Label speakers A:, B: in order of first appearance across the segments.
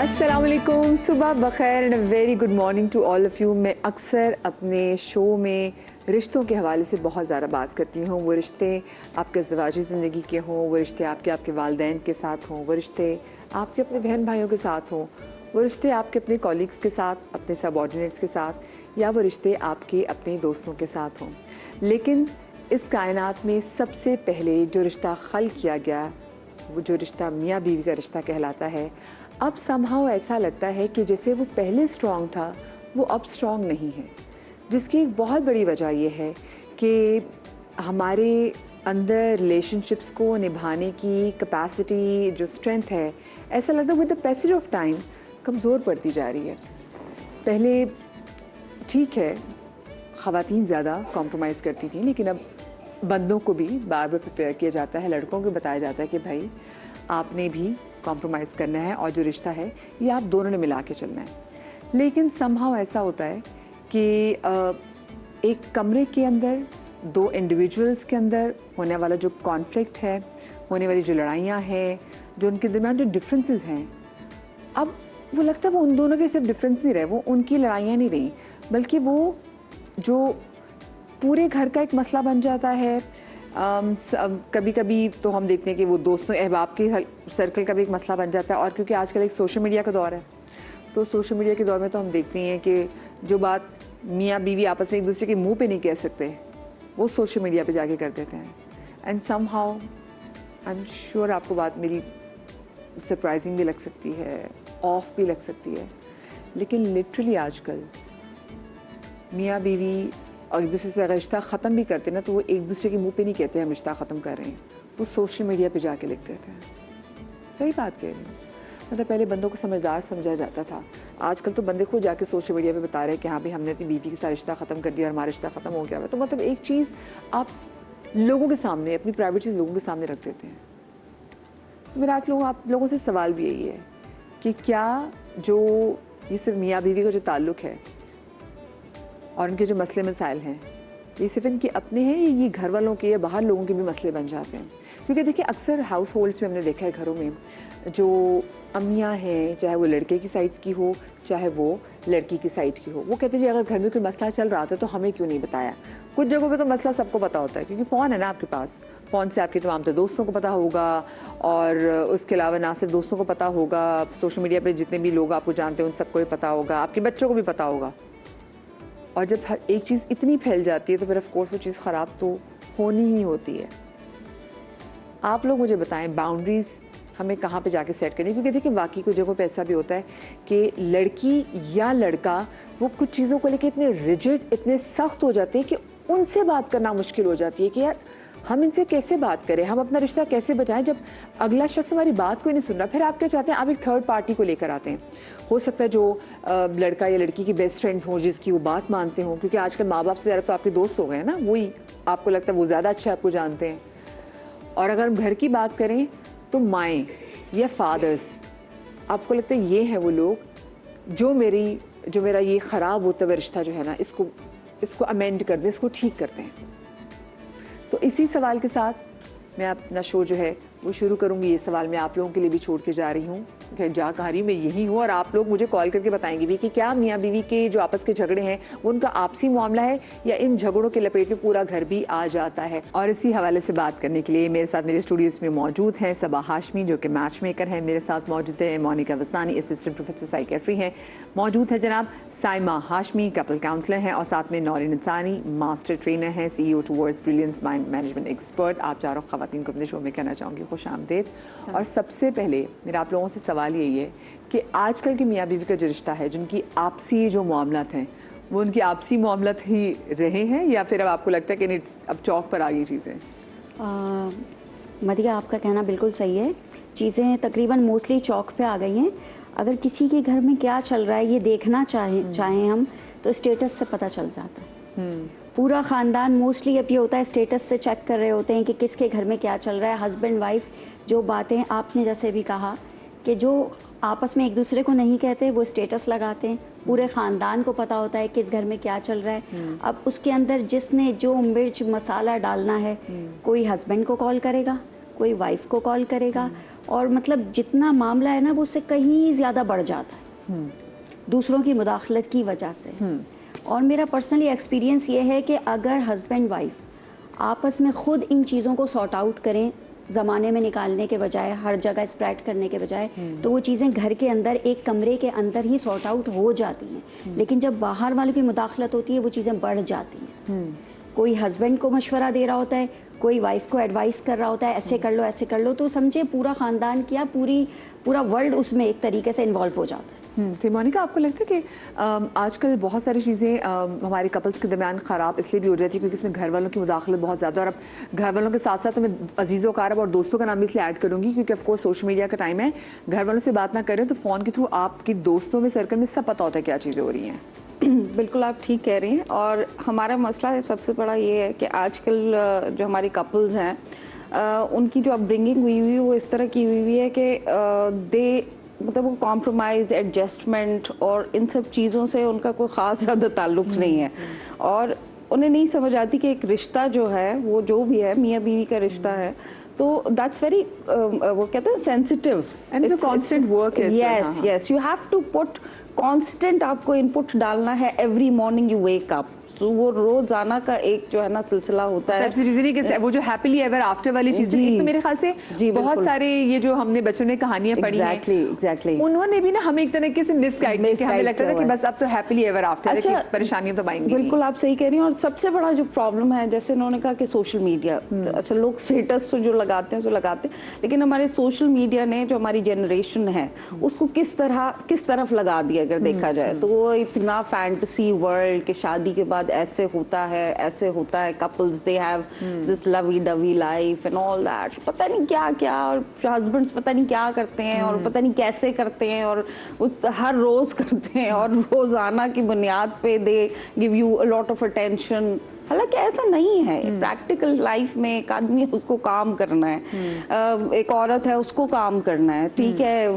A: अस्सलामुअलैकुम, सुबह बखैर and very good morning to all of you. मैं अक्सर अपने शो में रिश्तों के हवाले से बहुत ज़्यादा बात करती हूँ। वो रिश्ते आपके ज़वाजी ज़िंदगी के हों, वो रिश्ते आपके वालिदैन के साथ हों, वो रिश्ते आपके अपने बहन भाइयों के साथ हों, वो रिश्ते आपके अपने कॉलीग्स के साथ, अपने सबऑर्डिनेट्स के साथ, या वो रिश्ते आपके अपने दोस्तों के साथ हों। लेकिन इस कायनात में सबसे पहले जो रिश्ता खल किया गया, वो जो रिश्ता मियाँ बीवी का रिश्ता कहलाता है, अब समहाउ ऐसा लगता है कि जैसे वो पहले स्ट्रॉन्ग था वो अब स्ट्रॉन्ग नहीं है। जिसकी एक बहुत बड़ी वजह ये है कि हमारे अंदर रिलेशनशिप्स को निभाने की कैपेसिटी, जो स्ट्रेंथ है, ऐसा लगता है with the passage of time कमज़ोर पड़ती जा रही है। पहले ठीक है, ख़वातीन ज़्यादा कॉम्प्रोमाइज़ करती थी, लेकिन अब बंदों को भी बार बार प्रिपेयर किया जाता है, लड़कों को बताया जाता है कि भाई आपने भी कॉम्प्रोमाइज़ करना है और जो रिश्ता है ये आप दोनों ने मिला के चलना है। लेकिन समहाउ ऐसा होता है कि एक कमरे के अंदर दो इंडिविजुअल्स के अंदर होने वाला जो कॉन्फ्लिक्ट है, होने वाली जो लड़ाइयाँ हैं, जो उनके दरमियान जो डिफरेंसेस हैं, अब वो लगता है वो उन दोनों के सिर्फ डिफरेंस नहीं रहे, वो उनकी लड़ाइयाँ नहीं रही, बल्कि वो जो पूरे घर का एक मसला बन जाता है। कभी कभी तो हम देखते हैं कि वो दोस्तों अहबाब के सर्कल का भी एक मसला बन जाता है। और क्योंकि आजकल एक सोशल मीडिया का दौर है, तो सोशल मीडिया के दौर में तो हम देखते हैं कि जो बात मियाँ बीवी आपस में एक दूसरे के मुंह पे नहीं कह सकते, वो सोशल मीडिया पे जाके कर देते हैं। And somehow I am sure आपको बात मेरी सरप्राइजिंग भी लग सकती है, ऑफ भी लग सकती है, लेकिन लिटरली आजकल मियाँ बीवी और एक दूसरे से अगर रिश्ता ख़त्म भी करते ना, तो वो एक दूसरे के मुंह पे नहीं कहते हम रिश्ता ख़त्म कर रहे हैं, वो सोशल मीडिया पे जाके लिख देते हैं। सही बात कह रही हूँ। मतलब पहले बंदों को समझदार समझा जाता था, आजकल तो बंदे खुद जाके सोशल मीडिया पे बता रहे हैं कि हाँ भाई हमने अपनी बीवी के साथ रिश्ता ख़त्म कर दिया और हमारा रिश्ता ख़त्म हो गया है। तो मतलब एक चीज़ आप लोगों के सामने, अपनी प्राइवेट चीज़ लोगों के सामने रख देते हैं। तो मेरा आज आप लोगों से सवाल भी यही है कि क्या जो ये सिर्फ मियाँ बीवी का जो ताल्लुक़ है और उनके जो मसले मसाइल हैं, ये सिर्फ इनके अपने हैं, ये घर वालों के या बाहर लोगों के भी मसले बन जाते हैं? क्योंकि देखिए अक्सर हाउस होल्ड्स में हमने देखा है, घरों में जो अम्मियाँ हैं, चाहे वो लड़के की साइड की हो चाहे वो लड़की की साइड की हो, वो कहते हैं जी अगर घर में कोई मसला चल रहा था तो हमें क्यों नहीं बताया। कुछ जगहों पे तो मसला सबको पता होता है, क्योंकि फ़ोन है ना आपके पास, फ़ोन से आपके तमाम दोस्तों को पता होगा, और उसके अलावा ना सिर्फ दोस्तों को पता होगा, सोशल मीडिया पर जितने भी लोग आपको जानते हैं उन सबको भी पता होगा, आपके बच्चों को भी पता होगा। और जब हर एक चीज़ इतनी फैल जाती है तो फिर ऑफ कोर्स वो चीज़ ख़राब तो होनी ही होती है। आप लोग मुझे बताएं बाउंड्रीज़ हमें कहाँ पे जाके सेट करनी है, क्योंकि देखिए वाकई कुछ जगहों पे ऐसा भी होता है कि लड़की या लड़का वो कुछ चीज़ों को लेकर इतने रिजिड, इतने सख्त हो जाते हैं कि उनसे बात करना मुश्किल हो जाती है कि यार हम इनसे कैसे बात करें, हम अपना रिश्ता कैसे बचाएं जब अगला शख्स हमारी बात को नहीं सुन रहा। फिर आप क्या चाहते हैं, आप एक थर्ड पार्टी को लेकर आते हैं। हो सकता है जो लड़का या लड़की की बेस्ट फ्रेंड्स हों, जिसकी वो बात मानते हों, क्योंकि आजकल माँ बाप से ज़्यादा तो आपके दोस्त हो गए हैं ना, वही आपको लगता है वो ज़्यादा अच्छा आपको जानते हैं। और अगर हम घर की बात करें तो माएँ या फादर्स, आपको लगता है ये हैं वो लोग जो मेरा ये ख़राब होता हुआ रिश्ता जो है ना, इसको अमेंड कर दें, इसको ठीक करते हैं। तो इसी सवाल के साथ मैं अपना शो जो है वो शुरू करूँगी। ये सवाल मैं आप लोगों के लिए भी छोड़ के जा रही हूँ, जा कहा रही मैं यही हूँ, और आप लोग मुझे कॉल करके बताएंगे भी कि क्या मियाँ बीवी के जो आपस के झगड़े हैं वो उनका आपसी मामला है या इन झगड़ों के लपेट में पूरा घर भी आ जाता है। और इसी हवाले से बात करने के लिए मेरे साथ मेरे स्टूडियोज़ में मौजूद हैं सबा हाशमी, जो कि मैच मेकर हैं, मेरे साथ मौजूद है मोनिका वस्तानी, असिस्टेंट प्रोफेसर साइकेट्री हैं, मौजूद है जनाब साइमा हाशमी, कपल काउंसलर हैं, और साथ में नौरीन इंसानी, मास्टर ट्रेनर हैं, CEO towards brilliance mind management expert. आप चारों ख़वातीन को अपने शो में कहना चाहूँगी खुश आमदीद। और सबसे पहले मेरा आप लोगों से सवाल यही है कि आजकल के मियाँ बीवी का जो रिश्ता है, जिनकी आपसी जो मामलात हैं, वो उनकी आपसी मामलात ही रहे हैं या फिर अब आपको लगता है कि अब चौक पर आ गई चीज़ें?
B: मदिया, आपका कहना बिल्कुल सही है, चीज़ें तकरीबन मोस्टली चौक पे आ गई हैं। अगर किसी के घर में क्या चल रहा है ये देखना चाहें हम, तो स्टेटस से पता चल जाता है। पूरा ख़ानदान मोस्टली अब ये होता है स्टेटस से चेक कर रहे होते हैं कि किसके घर में क्या चल रहा है। हस्बैंड वाइफ जो बातें आपने जैसे भी कहा कि जो आपस में एक दूसरे को नहीं कहते वो स्टेटस लगाते हैं, पूरे ख़ानदान को पता होता है किस घर में क्या चल रहा है। अब उसके अंदर जिसने जो मिर्च मसाला डालना है, कोई हस्बैंड को कॉल करेगा, कोई वाइफ को कॉल करेगा, और मतलब जितना मामला है ना वो उससे कहीं ज़्यादा बढ़ जाता है दूसरों की मुदाखलत की वजह से। और मेरा पर्सनली एक्सपीरियंस ये है कि अगर हस्बैंड वाइफ आपस में खुद इन चीज़ों को सॉर्ट आउट करें, ज़माने में निकालने के बजाय, हर जगह स्प्रेड करने के बजाय, तो वो चीज़ें घर के अंदर एक कमरे के अंदर ही सॉर्ट आउट हो जाती हैं। लेकिन जब बाहर वालों की मुदाखलत होती है वो चीज़ें बढ़ जाती हैं। कोई हस्बैंड को मशवरा दे रहा होता है, कोई वाइफ को एडवाइस कर रहा होता है, ऐसे कर लो ऐसे कर लो, तो समझे पूरा ख़ानदान क्या पूरा वर्ल्ड उसमें एक तरीके से इन्वॉल्व हो जाता है।
A: तो मोनिका, आपको लगता है कि आजकल बहुत सारी चीज़ें हमारे कपल्स के दरमियान ख़राब इसलिए भी हो जाती है क्योंकि इसमें घर वालों की मुदाखलत बहुत ज़्यादा, और अब घर वालों के साथ साथ तो मैं अजीज़ों कारब और दोस्तों का नाम भी इसलिए ऐड करूँगी क्योंकि ऑफकोर्स सोशल मीडिया का टाइम है। घर वालों से बात ना करें तो फ़ोन के थ्रू आपकी दोस्तों में सर्कल में सब पता होता है क्या चीज़ें हो रही हैं।
C: बिल्कुल आप ठीक कह रही हैं। और हमारा मसला है सबसे बड़ा ये है कि आजकल जो हमारे कपल्स हैं उनकी जो अपब्रिंगिंग हुई हुई है वो इस तरह की हुई है कि मतलब वो कॉम्प्रोमाइज़, एडजस्टमेंट और इन सब चीज़ों से उनका कोई ख़ास ज़्यादा ताल्लुक़ नहीं है। और उन्हें नहीं समझ आती कि एक रिश्ता जो है वो जो भी है मियाँ बीवी का रिश्ता है तो दैट्स वेरी वो कहते हैं sensitive
A: and it's a constant work.
C: Yes yes, you have to put constant, आपको इनपुट डालना है every morning you wake up. So वो रोजाना का एक जो है ना सिलसिला होता है।
A: वो जो हैप्पीली एवर आफ्टर वाली चीजें, एक तो मेरे ख्याल से बहुत सारे ये जो हमने बच्चों ने कहानियां पढ़ी हैं,
C: एग्जैक्टली
A: उन्होंने भी ना हमें एक तरीके से मिसगाइड किया। हमें लगता था कि बस अब तो हैप्पीली एवर आफ्टर है, परेशानियां तो आएंगी।
C: बिल्कुल आप सही कह रही हैं। और सबसे बड़ा जो प्रॉब्लम है, जैसे उन्होंने कहा कि सोशल मीडिया, अच्छा लोग स्टेटस तो जो लगाते हैं सो लगाते हैं, लेकिन हमारे सोशल मीडिया ने जो हमारी जनरेशन है उसको किस तरफ लगा दिया अगर देखा जाए तो वो इतना फैंटेसी वर्ल्ड के शादी के बाद ऐसे होता है, couples they have this lovey dovey life and all that, पता नहीं क्या क्या, और हस्बैंड्स पता नहीं क्या करते हैं और पता नहीं कैसे करते हैं, और वो हर रोज करते हैं और रोजाना की बुनियाद पे they give you a lot of attention. हालांकि ऐसा नहीं है। प्रैक्टिकल लाइफ में एक आदमी है उसको काम करना है, एक औरत है उसको काम करना है, ठीक है,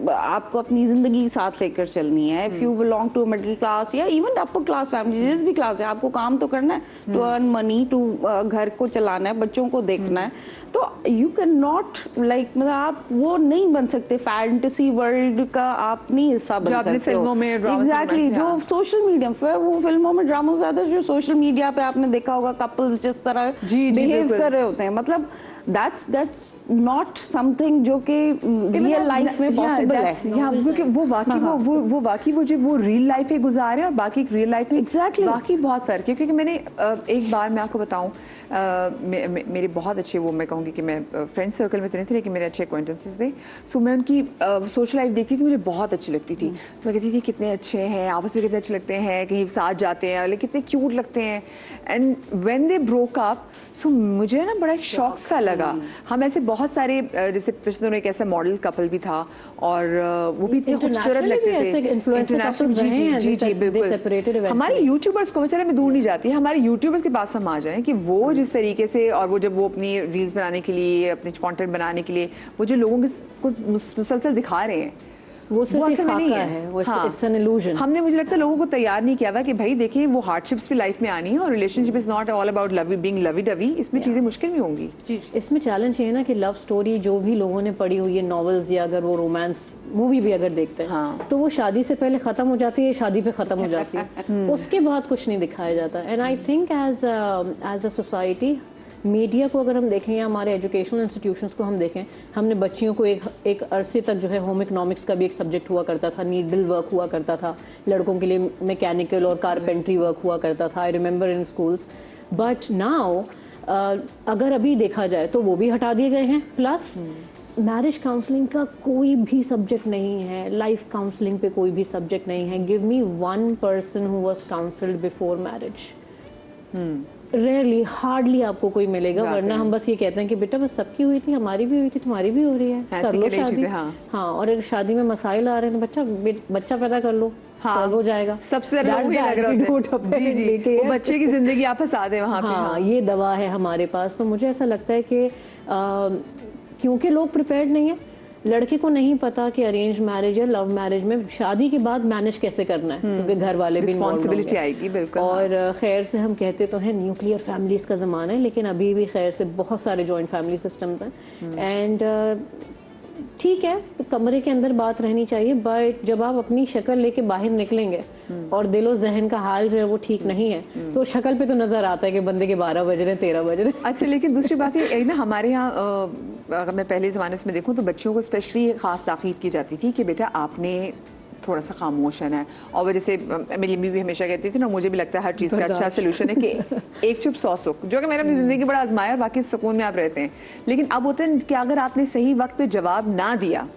C: आपको अपनी जिंदगी साथ लेकर चलनी है। If you belong to middle class या इवन अपर क्लास फैमिली, जिस भी क्लास है, आपको काम तो करना है टू अर्न मनी, टू घर को चलाना है, बच्चों को देखना है। तो यू कैन नॉट लाइक, मतलब आप वो नहीं बन सकते, फैंटेसी वर्ल्ड का आप नहीं हिस्सा बन सकते हो। एग्जैक्टली, जो सोशल मीडिया पे, वो फिल्मों में ड्रामा ज्यादा, जो सोशल मीडिया पे आपने देखा होगा कपल्स जिस तरह बिहेव कर रहे होते हैं, मतलब दैट्स नॉट समथिंग जो कि रियल लाइफ में पॉसिबल है।
A: क्योंकि वो वाकई वो जो वो रियल लाइफ ही गुजार रहे हैं और बाकी रियल लाइफ में
C: एग्जैक्टली
A: बाकी बहुत फर्क है। क्योंकि मैंने एक बार मैं आपको बताऊं, मेरे बहुत अच्छे, वो मैं कहूँगी कि मैं फ्रेंड सर्कल में तो नहीं थे लेकिन मेरे अच्छे एक्वेंटेंसेस थे। सो मैं उनकी सोशल लाइफ देखती थी, मुझे बहुत अच्छी लगती थी। मैं कहती थी कितने अच्छे हैं, आपस में कितने अच्छे लगते हैं, कहीं साथ जाते हैं, लेकिन कितने क्यूट लगते हैं। And when they broke up, so मुझे ना बड़ा शौक सा लगा। हम ऐसे बहुत सारे, जैसे पिछले दिनों एक ऐसा मॉडल कपल भी था और वो भी इतने खूबसूरत लगते थे। जी बिल्कुल। हमारे यूट्यूबर्स को, मैं दूर नहीं जाती, हमारे यूट्यूबर्स के पास हम आ जाएं कि वो जिस तरीके से, और वो जब वो अपनी रील्स बनाने के लिए, अपने कंटेंट बनाने के लिए वो जो लोगों को मुसलसल दिखा रहे हैं,
D: वो सिर्फ एक खाका है, वो इट्स एन इल्यूजन।
A: हमने, मुझे लगता है, लोगों को तैयार नहीं किया हुआ कि भाई देखिए वो हार्डशिप्स भी लाइफ में आनी है और relationship is not all about love being lovey dovey, इसमें चीजें मुश्किल भी होंगी।
D: इसमें चैलेंज ये है ना कि लव स्टोरी जो भी लोगों ने पढ़ी हुई है, नॉवेल्स या अगर वो रोमांस मूवी भी अगर देखते हैं तो वो शादी से पहले खत्म हो जाती है, शादी पे खत्म हो जाती है, उसके बाद कुछ नहीं दिखाया जाता। And I think as a society, media को अगर हम देखें या हमारे एजुकेशनल इंस्टीट्यूशंस को हम देखें, हमने बच्चियों को एक अरसे तक जो है होम इकोनॉमिक्स का भी एक सब्जेक्ट हुआ करता था, नीडल वर्क हुआ करता था, लड़कों के लिए मैकेनिकल और कारपेंट्री वर्क हुआ करता था, I remember in schools. But now अगर अभी देखा जाए तो वो भी हटा दिए गए हैं। प्लस मैरिज काउंसलिंग का कोई भी सब्जेक्ट नहीं है, लाइफ काउंसलिंग पे कोई भी सब्जेक्ट नहीं है। Give me one person who was counselled before marriage. Rarely, hardly आपको कोई मिलेगा, वरना हम बस ये कहते हैं कि बेटा बस सबकी हुई थी, हमारी भी हुई थी, तुम्हारी भी हो रही है, कर लो शादी। हाँ, और अगर शादी में मसाइल आ रहे हैं तो बच्चा पैदा कर लो, सॉल्व हो जाएगा।
A: सबसे लग रहा है वो बच्चे की जिंदगी आप फंसा दे वहाँ पे।
D: हाँ, ये दवा है हमारे पास। तो मुझे ऐसा लगता है कि क्योंकि लोग प्रिपेयर्ड नहीं है, लड़के को नहीं पता कि अरेंज मैरिज या लव मैरिज में शादी के बाद मैनेज कैसे करना है, क्योंकि घर वाले भी
A: रिस्पांसिबिलिटी आएगी। बिल्कुल।
D: और खैर से हम कहते तो हैं न्यूक्लियर फैमिलीज का ज़माना है, लेकिन अभी भी खैर से बहुत सारे जॉइंट फैमिली सिस्टम्स हैं। एंड ठीक है, कमरे के अंदर बात रहनी चाहिए, बट जब आप अपनी शक्ल लेके बाहर निकलेंगे और दिलो जहन का हाल जो है वो ठीक नहीं है, तो शक्ल पे तो नजर आता है कि बंदे के 12 बज रहे 13 बज रहे।
A: अच्छा, लेकिन दूसरी बात ये ना, हमारे यहाँ अगर मैं पहले ज़माने में देखूँ तो बच्चियों को स्पेशली ख़ास ताकीद की जाती थी कि बेटा आपने थोड़ा सा खामोश है। और वजह से मेरी अम्मी भी हमेशा कहती थी ना, मुझे भी लगता है हर चीज़ का अच्छा सोल्यूशन है कि एक चुप 100 सुख, जो कि मैंने अपनी ज़िंदगी बड़ा आजमाया और बाकी सुकून में आप रहते हैं। लेकिन अब होता है कि अगर आपने सही वक्त पे जवाब ना दिया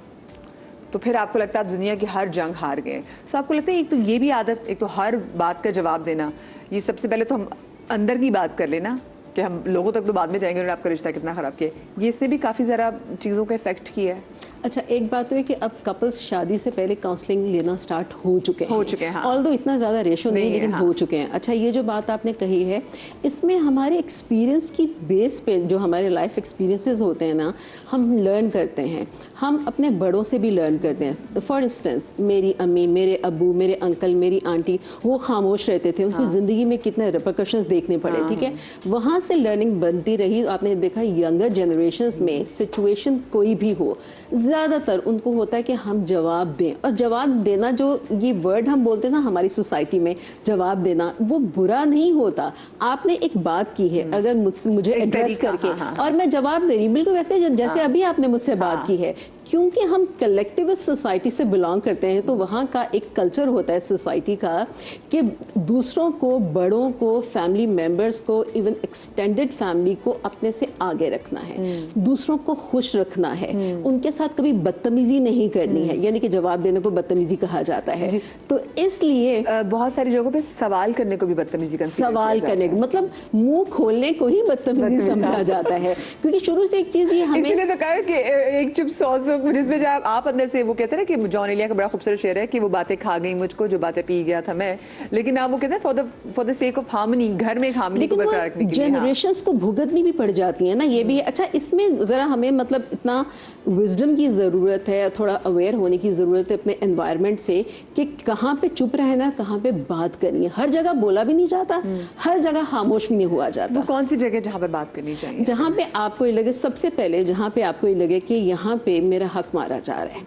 A: तो फिर आपको लगता है आप दुनिया की हर जंग हार गए। तो आपको लगता है एक तो ये भी आदत, एक तो हर बात का जवाब देना, ये सबसे पहले तो हम अंदर की बात कर लेना कि हम लोगों तक तो बाद में जाएंगे उन्होंने आपका रिश्ता कितना ख़राब किया, ये इससे भी काफ़ी ज़रा चीज़ों का इफेक्ट किया है।
D: अच्छा, एक बात तो है कि अब कपल्स शादी से पहले काउंसलिंग लेना स्टार्ट हो चुके हैं,
A: हाँ।
D: ऑल्दो इतना ज़्यादा रेशो नहीं, लेकिन
A: हाँ।
D: हो चुके हैं। अच्छा, ये जो बात आपने कही है, इसमें हमारे एक्सपीरियंस की बेस पे जो हमारे लाइफ एक्सपीरियंसेस होते हैं ना, हम लर्न करते हैं, हम अपने बड़ों से भी लर्न करते हैं। फॉर इंस्टेंस, मेरी अम्मी, मेरे अब्बू, मेरे अंकल, मेरी आंटी, वो खामोश रहते थे, उनको ज़िंदगी में कितने रिपरकशंस देखने पड़े, ठीक है, वहाँ से लर्निंग बनती रही। आपने देखा यंगर जनरेशन्स में सिचुएशन कोई भी हो, ज़्यादातर उनको होता है कि हम जवाब दें, और जवाब देना जो ये वर्ड हम बोलते हैं ना हमारी सोसाइटी में, जवाब देना, वो बुरा नहीं होता। आपने एक बात की है, अगर मुझे एड्रेस करके और मैं जवाब दे रही, बिल्कुल वैसे जैसे अभी आपने मुझसे बात की है, क्योंकि हम कलेक्टिविस्ट सोसाइटी से बिलोंग करते हैं, तो वहाँ का एक कल्चर होता है सोसाइटी का कि दूसरों को, बड़ों को, फैमिली मेम्बर्स को, इवन एक्सटेंडेड फैमिली को अपने से आगे रखना है, दूसरों को खुश रखना है, उनके साथ कभी बदतमीजी नहीं करनी है, यानी कि जवाब देने को बदतमीजी कहा जाता है। तो इसलिए
A: बहुत सारी जगहों पे सवाल करने को भी बदतमीजी का
D: सवाल करने को, मतलब मुंह खोलने को ही बदतमीजी समझा जाता है, क्योंकि शुरू से एक चीज ये हमें,
A: इसलिए तो कहा कि एक चुप 100 सुख, जिसमें जब आप अंदर से वो कहते हैं ना कि जॉन एलिया का बड़ा खूबसूरत शेर है कि वो बातें खा गई मुझको जो बातें पी गया था मैं, लेकिन आप वो कहते हैं for the sake of harmony, घर में हार्मनी को बरकरार रखने के लिए
D: जनरेशंस को भुगतनी भी पड़ जाती है ना, ये भी है। अच्छा, इसमें जरा हमें मतलब इतना विजडम की ज़रूरत है, थोड़ा अवेयर होने की ज़रूरत है अपने एनवायरनमेंट से कि कहाँ पे चुप रहना, कहाँ पे बात करनी है। हर जगह बोला भी नहीं जाता, हर जगह खामोश भी नहीं हुआ जाता।
A: वो कौन सी जगह जहाँ पर बात करनी चाहिए?
D: जहाँ पे आपको ये लगे, सबसे पहले जहाँ पे आपको ये लगे कि यहाँ पे मेरा हक मारा जा रहा है,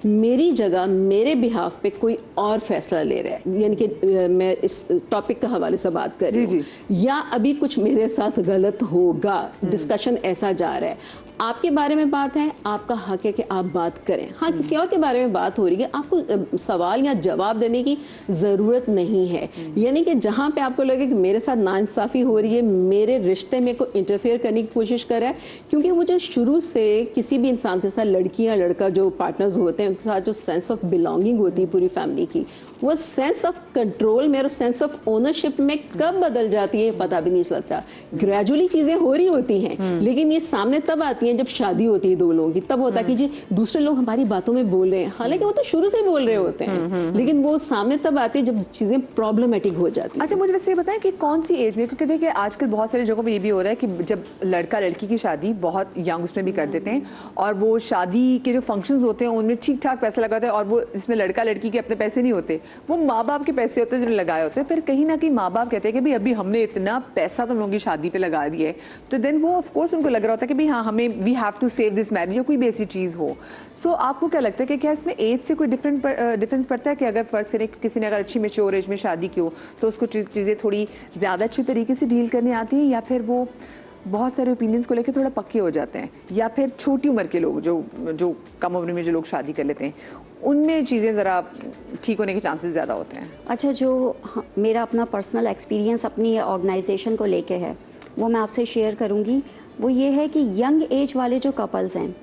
D: मेरी जगह मेरे बिहाफ पे कोई और फैसला ले रहा है, यानी कि मैं इस टॉपिक के हवाले से बात कर रही हूँ, या अभी कुछ मेरे साथ गलत होगा, डिस्कशन ऐसा जा रहा है, आपके बारे में बात है, आपका हक है कि आप बात करें। हाँ, किसी और के बारे में बात हो रही है, आपको सवाल या जवाब देने की ज़रूरत नहीं है। यानी कि जहाँ पे आपको लगे कि मेरे साथ नाइंसाफ़ी हो रही है, मेरे रिश्ते में कोई इंटरफेयर करने की कोशिश कर रहा है, क्योंकि वो जो शुरू से किसी भी इंसान के साथ, लड़की या लड़का जो पार्टनर्स होते हैं, उनके साथ जो सेंस ऑफ बिलोंगिंग होती है पूरी फैमिली की, वो सेंस ऑफ कंट्रोल में और सेंस ऑफ ओनरशिप में कब बदल जाती है पता भी नहीं चलता। ग्रेजुअली चीज़ें हो रही होती हैं, लेकिन ये सामने तब आती हैं जब शादी होती है दो लोगों की, तब होता है कि जी दूसरे लोग हमारी बातों में बोल रहे हैं, हालांकि वो तो शुरू से ही बोल रहे होते हैं, लेकिन वो सामने तब आती है जब चीज़ें प्रॉब्लमेटिक हो जाती हैं।
A: अच्छा, मुझे वैसे ये बताएं कि कौन सी एज में, क्योंकि देखिए आजकल बहुत सारी जगहों पे ये भी हो रहा है कि जब लड़का लड़की की शादी बहुत यंग उसमें भी कर देते हैं, और वो शादी के जो फंक्शंस होते हैं उनमें ठीक ठाक पैसा लगाते हैं, और वो इसमें लड़का लड़की के अपने पैसे नहीं होते, वो माँ बाप के पैसे होते हैं जो लगाए होते हैं। फिर कहीं ना कहीं माँ बाप कहते हैं कि भाई अभी हमने इतना पैसा तुम लोगों की शादी पे लगा दिया है, तो देन वो ऑफ कोर्स उनको लग रहा होता है कि भाई हाँ, हमें we have to save this marriage, या कोई भी ऐसी चीज़ हो। सो आपको क्या लगता है कि क्या इसमें एज से कोई डिफरेंस पड़ता है कि अगर फर्ज करें कि किसी ने अगर अच्छी मेच्योर एज में शादी की हो तो उसको चीज़ें थोड़ी ज़्यादा अच्छे तरीके से डील करनी आती हैं, या फिर वो बहुत सारे ओपिनियंस को लेकर थोड़ा पक्के हो जाते हैं, या फिर छोटी उम्र के लोग जो कम उम्र में जो लोग शादी कर लेते हैं उनमें चीज़ें ज़रा ठीक होने के चांसेस ज़्यादा होते हैं?
B: अच्छा, जो मेरा अपना पर्सनल एक्सपीरियंस अपनी ऑर्गेनाइजेशन को लेके है वो मैं आपसे शेयर करूँगी। वो ये है कि यंग एज वाले जो कपल्स हैं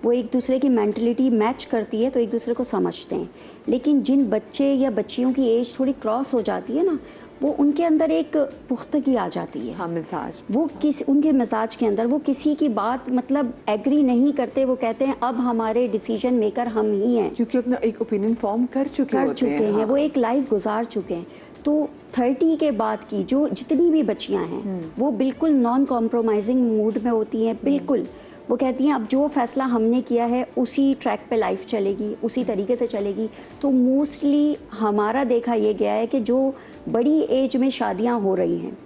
B: वो एक दूसरे की मेंटलिटी मैच करती है तो एक दूसरे को समझते हैं, लेकिन जिन बच्चे या बच्चियों की एज थोड़ी क्रॉस हो जाती है ना, वो उनके अंदर एक पुख्तगी आ जाती है।
A: हाँ, मिजाज,
B: वो उनके मिजाज के अंदर वो किसी की बात मतलब एग्री नहीं करते, वो कहते हैं अब हमारे डिसीजन मेकर हम ही हैं,
A: क्योंकि अपना एक ओपिनियन फॉर्म कर चुके हैं।
B: हाँ। वो एक लाइफ गुजार चुके हैं। तो 30 के बाद की जो जितनी भी बच्चियां हैं वो बिल्कुल नॉन कॉम्प्रोमाइजिंग मूड में होती हैं, बिल्कुल वो कहती हैं अब जो फैसला हमने किया है उसी ट्रैक पे लाइफ चलेगी, उसी तरीके से चलेगी। तो मोस्टली हमारा देखा ये गया है कि जो बड़ी एज में शादियां हो रही हैं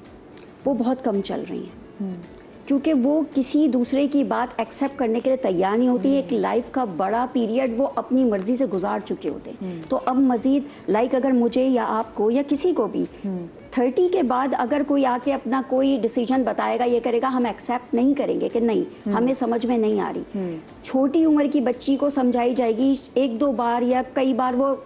B: वो बहुत कम चल रही हैं, क्योंकि वो किसी दूसरे की बात एक्सेप्ट करने के लिए तैयार नहीं होती। एक लाइफ का बड़ा पीरियड वो अपनी मर्जी से गुजार चुके होते। तो अब मज़ीद लाइक अगर मुझे या आपको या किसी को भी 30 के बाद अगर कोई आके अपना कोई डिसीजन बताएगा, ये करेगा, हम एक्सेप्ट नहीं करेंगे कि नहीं हमें समझ में नहीं आ रही। छोटी उम्र की बच्ची को समझाई जाएगी 1-2 बार या कई बार, वो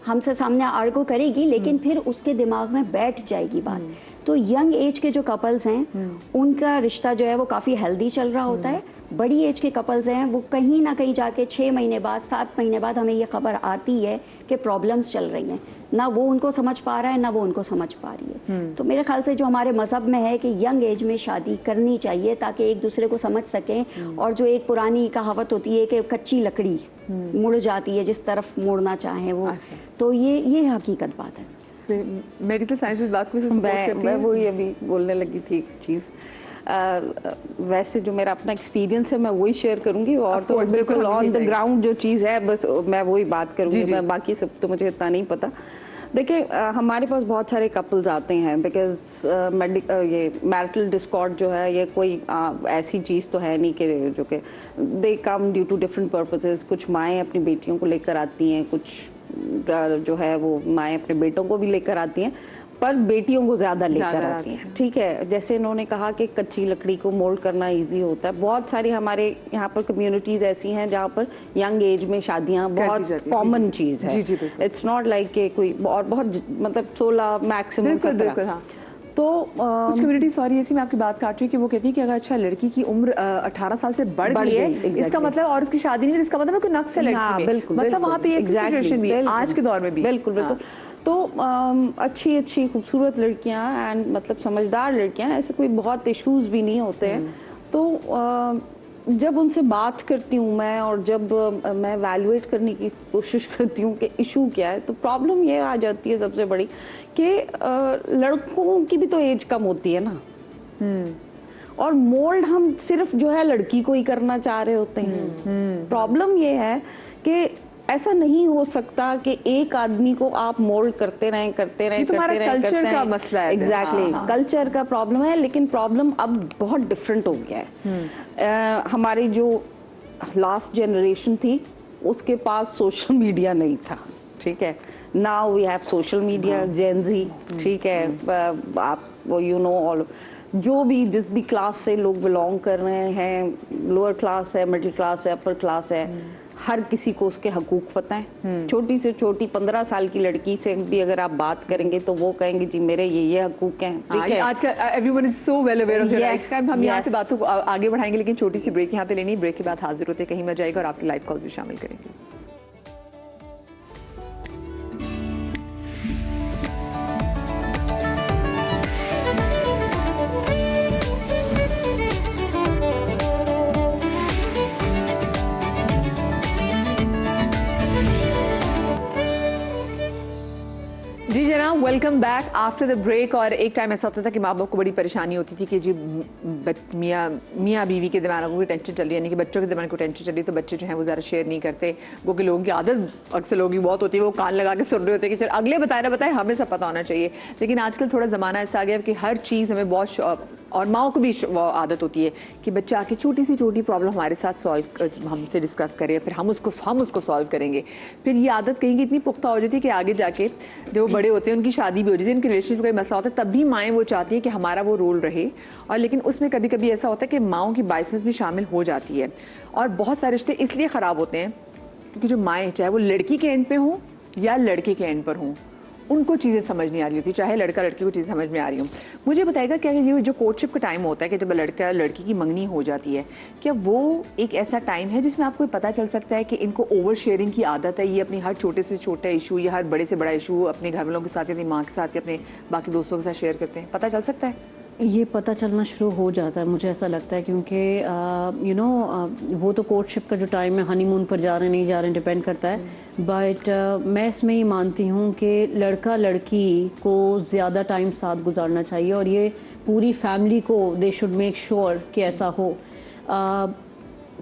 B: हमसे सामने आर्गो करेगी, लेकिन फिर उसके दिमाग में बैठ जाएगी बात। तो यंग एज के जो कपल्स हैं उनका रिश्ता जो है वो काफ़ी हेल्दी चल रहा होता है। बड़ी एज के कपल्स हैं वो कहीं ना कहीं जाके 6 महीने बाद 7 महीने बाद हमें ये खबर आती है कि प्रॉब्लम्स चल रही हैं, ना वो उनको समझ पा रहा है ना वो उनको समझ पा रही है। तो मेरे ख्याल से जो हमारे मज़हब में है कि यंग एज में शादी करनी चाहिए ताकि एक दूसरे को समझ सकें। और जो एक पुरानी कहावत होती है कि कच्ची लकड़ी मुड़ जाती है जिस तरफ मोड़ना चाहे वो, तो ये हकीकत बात है।
A: मेडिकल साइंसेज बात को
C: मैं वो ये अभी बोलने लगी थी एक चीज़। वैसे जो मेरा अपना एक्सपीरियंस है मैं वही शेयर करूंगी, और तो बिल्कुल ऑन द ग्राउंड जो चीज़ है बस मैं वही बात करूंगी। मैं बाकी सब तो मुझे इतना नहीं पता। देखिए हमारे पास बहुत सारे कपल्स आते हैं बिकॉज ये मैरिटल डिस्कॉर्ड जो है ये कोई ऐसी चीज़ तो है नहीं कि जो कि दे कम ड्यू टू डिफरेंट पर्पसेस। कुछ माएँ अपनी बेटियों को लेकर आती हैं, कुछ जो है वो माएँ अपने बेटों को भी लेकर आती हैं, पर बेटियों को ज़्यादा लेकर आती हैं। ठीक है, जैसे इन्होंने कहा कि कच्ची लकड़ी को मोल्ड करना इजी होता है। बहुत सारी हमारे यहाँ पर कम्युनिटीज़ ऐसी हैं जहाँ पर यंग एज में शादियाँ बहुत कॉमन चीज़ है। इट्स नॉट लाइक कि कोई और बहुत मतलब 16 मैक्सिमम 17। तो
A: कुछ कम्युनिटी, सॉरी ऐसी मैं आपकी बात काट रही हूँ, कि वो कहती है कि अगर अच्छा लड़की की उम्र 18 साल से बढ़ गई है इसका मतलब, और उसकी शादी नहीं, इसका मतलब कोई नक्स है लड़की में।
C: बिल्कुल,
A: मतलब वहाँ पे ये सिचुएशन भी है आज के दौर में भी।
C: बिल्कुल बिल्कुल। तो अच्छी खूबसूरत लड़कियाँ एंड मतलब समझदार लड़कियाँ, ऐसे कोई बहुत इश्यूज भी नहीं होते हैं। तो जब उनसे बात करती हूँ मैं, और जब मैं वैल्यूएट करने की कोशिश करती हूँ कि इशू क्या है, तो प्रॉब्लम ये आ जाती है सबसे बड़ी कि लड़कों की भी तो एज कम होती है ना, और मोल्ड हम सिर्फ जो है लड़की को ही करना चाह रहे होते हैं। प्रॉब्लम ये है कि ऐसा नहीं हो सकता कि एक आदमी को आप मोल्ड करते रहें एग्जैक्टली। कल्चर का प्रॉब्लम है, लेकिन प्रॉब्लम अब बहुत डिफरेंट हो गया है। हमारी जो लास्ट जनरेशन थी उसके पास सोशल मीडिया नहीं था। ठीक है, now we have social media, Gen Z. ठीक है, आप यू नो ऑल जो भी जिस भी क्लास से लोग बिलोंग कर रहे हैं, लोअर क्लास है, मिडिल क्लास है, अपर क्लास है, हर किसी को उसके हकूक पता है। छोटी से छोटी 15 साल की लड़की से भी अगर आप बात करेंगे तो वो कहेंगे जी मेरे ये हकूक हैं। ठीक है,
A: आजकल everyone is so well aware of your rights. हम यहाँ से बातों को आगे बढ़ाएंगे, लेकिन छोटी सी ब्रेक यहाँ पे लेनी। ब्रेक के बाद हाजिर होते कहीं मजा आएगा और आपकी लाइव कॉल्स भी शामिल करेंगे। जी जनाब, welcome back after the break. और एक टाइम ऐसा होता था कि माँ बाप को बड़ी परेशानी होती थी कि जी मियाँ बीवी के दिमाग में कोई टेंशन चल रही है, यानी कि बच्चों के दिमाग में कोई टेंशन चल रही है, तो बच्चे जो हैं वो ज़्यादा शेयर नहीं करते। क्योंकि लोगों की आदत अक्सर लोगों की बहुत होती है, वो कान लगा के सुन रहे होते हैं कि चल अगले बताए ना बताए, हमें सब पता होना चाहिए। लेकिन आजकल थोड़ा ज़माना ऐसा आ गया कि हर चीज़ हमें बहुत, और माओ को भी वो आदत होती है कि बच्चा आके छोटी सी छोटी प्रॉब्लम हमारे साथ सॉल्व हमसे डिस्कस करे, फिर हम उसको सॉल्व करेंगे। फिर ये आदत कहीं की इतनी पुख्ता हो जाती है कि आगे जाके जब वो बड़े होते हैं, उनकी शादी भी हो जाती है, उनके रिलेशनशिप का मसला होता है, तब भी माएँ वो चाहती है कि हमारा वो रोल रहे। और लेकिन उसमें कभी कभी ऐसा होता है कि माओं की बाइसेंस भी शामिल हो जाती है, और बहुत सारे रिश्ते इसलिए ख़राब होते हैं क्योंकि जो माएँ, चाहे वो लड़की के एंड पे हों या लड़के के एंड पर हों, उनको चीज़ें समझ नहीं आ रही होती, चाहे लड़का लड़की को चीज़ें समझ में आ रही हूँ। मुझे बताएगा क्या ये जो कोर्टशिप का टाइम होता है कि जब लड़का लड़की की मंगनी हो जाती है, क्या वो एक ऐसा टाइम है जिसमें आपको पता चल सकता है कि इनको ओवर शेयरिंग की आदत है, ये अपनी हर छोटे से छोटा इशू या हर बड़े से बड़ा इशू अपने घर वालों के साथ या अपनी माँ के साथ या अपने बाकी दोस्तों के साथ शेयर करते हैं? पता चल सकता है?
D: ये पता चलना शुरू हो जाता है, मुझे ऐसा लगता है, क्योंकि यू नो वो तो कोर्टशिप का जो टाइम है, हनीमून पर जा रहे नहीं जा रहे डिपेंड करता है। बट मैं इसमें ये मानती हूँ कि लड़का लड़की को ज़्यादा टाइम साथ गुजारना चाहिए, और ये पूरी फैमिली को दे शुड मेक श्योर कि ऐसा हो।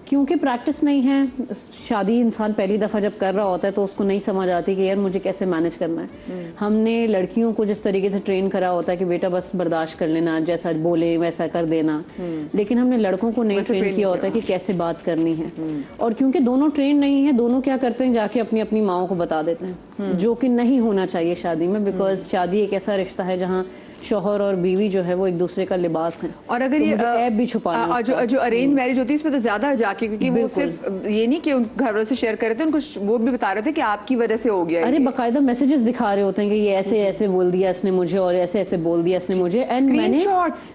D: क्योंकि प्रैक्टिस नहीं है, शादी इंसान पहली दफ़ा जब कर रहा होता है तो उसको नहीं समझ आती कि यार मुझे कैसे मैनेज करना है। हमने लड़कियों को जिस तरीके से ट्रेन करा होता है कि बेटा बस बर्दाश्त कर लेना, जैसा बोले वैसा कर देना, लेकिन हमने लड़कों को नहीं ट्रेन किया होता है कि कैसे बात करनी है। और क्योंकि दोनों ट्रेन नहीं है, दोनों क्या करते हैं, जाके अपनी अपनी माओ को बता देते हैं, जो कि नहीं होना चाहिए शादी में, बिकॉज शादी एक ऐसा रिश्ता है जहाँ शौहर और बीवी जो है वो एक दूसरे का लिबास है।
A: और अगर
D: तो
A: ये
D: मुझे ऐप भी छुपाना है उसका।
A: जो अरेंज मैरिज होती है इसमें तो ज्यादा जाके, क्योंकि वो सिर्फ ये नहीं कि घर वालों से शेयर कर रहे थे, उनको वो भी बता रहे थे कि आपकी वजह से हो गया।
D: अरे बाकायदा मैसेजेस दिखा रहे होते हैं कि ये ऐसे ऐसे बोल दिया इसने मुझे और ऐसे ऐसे बोल दिया इसने मुझे, एंड मैंने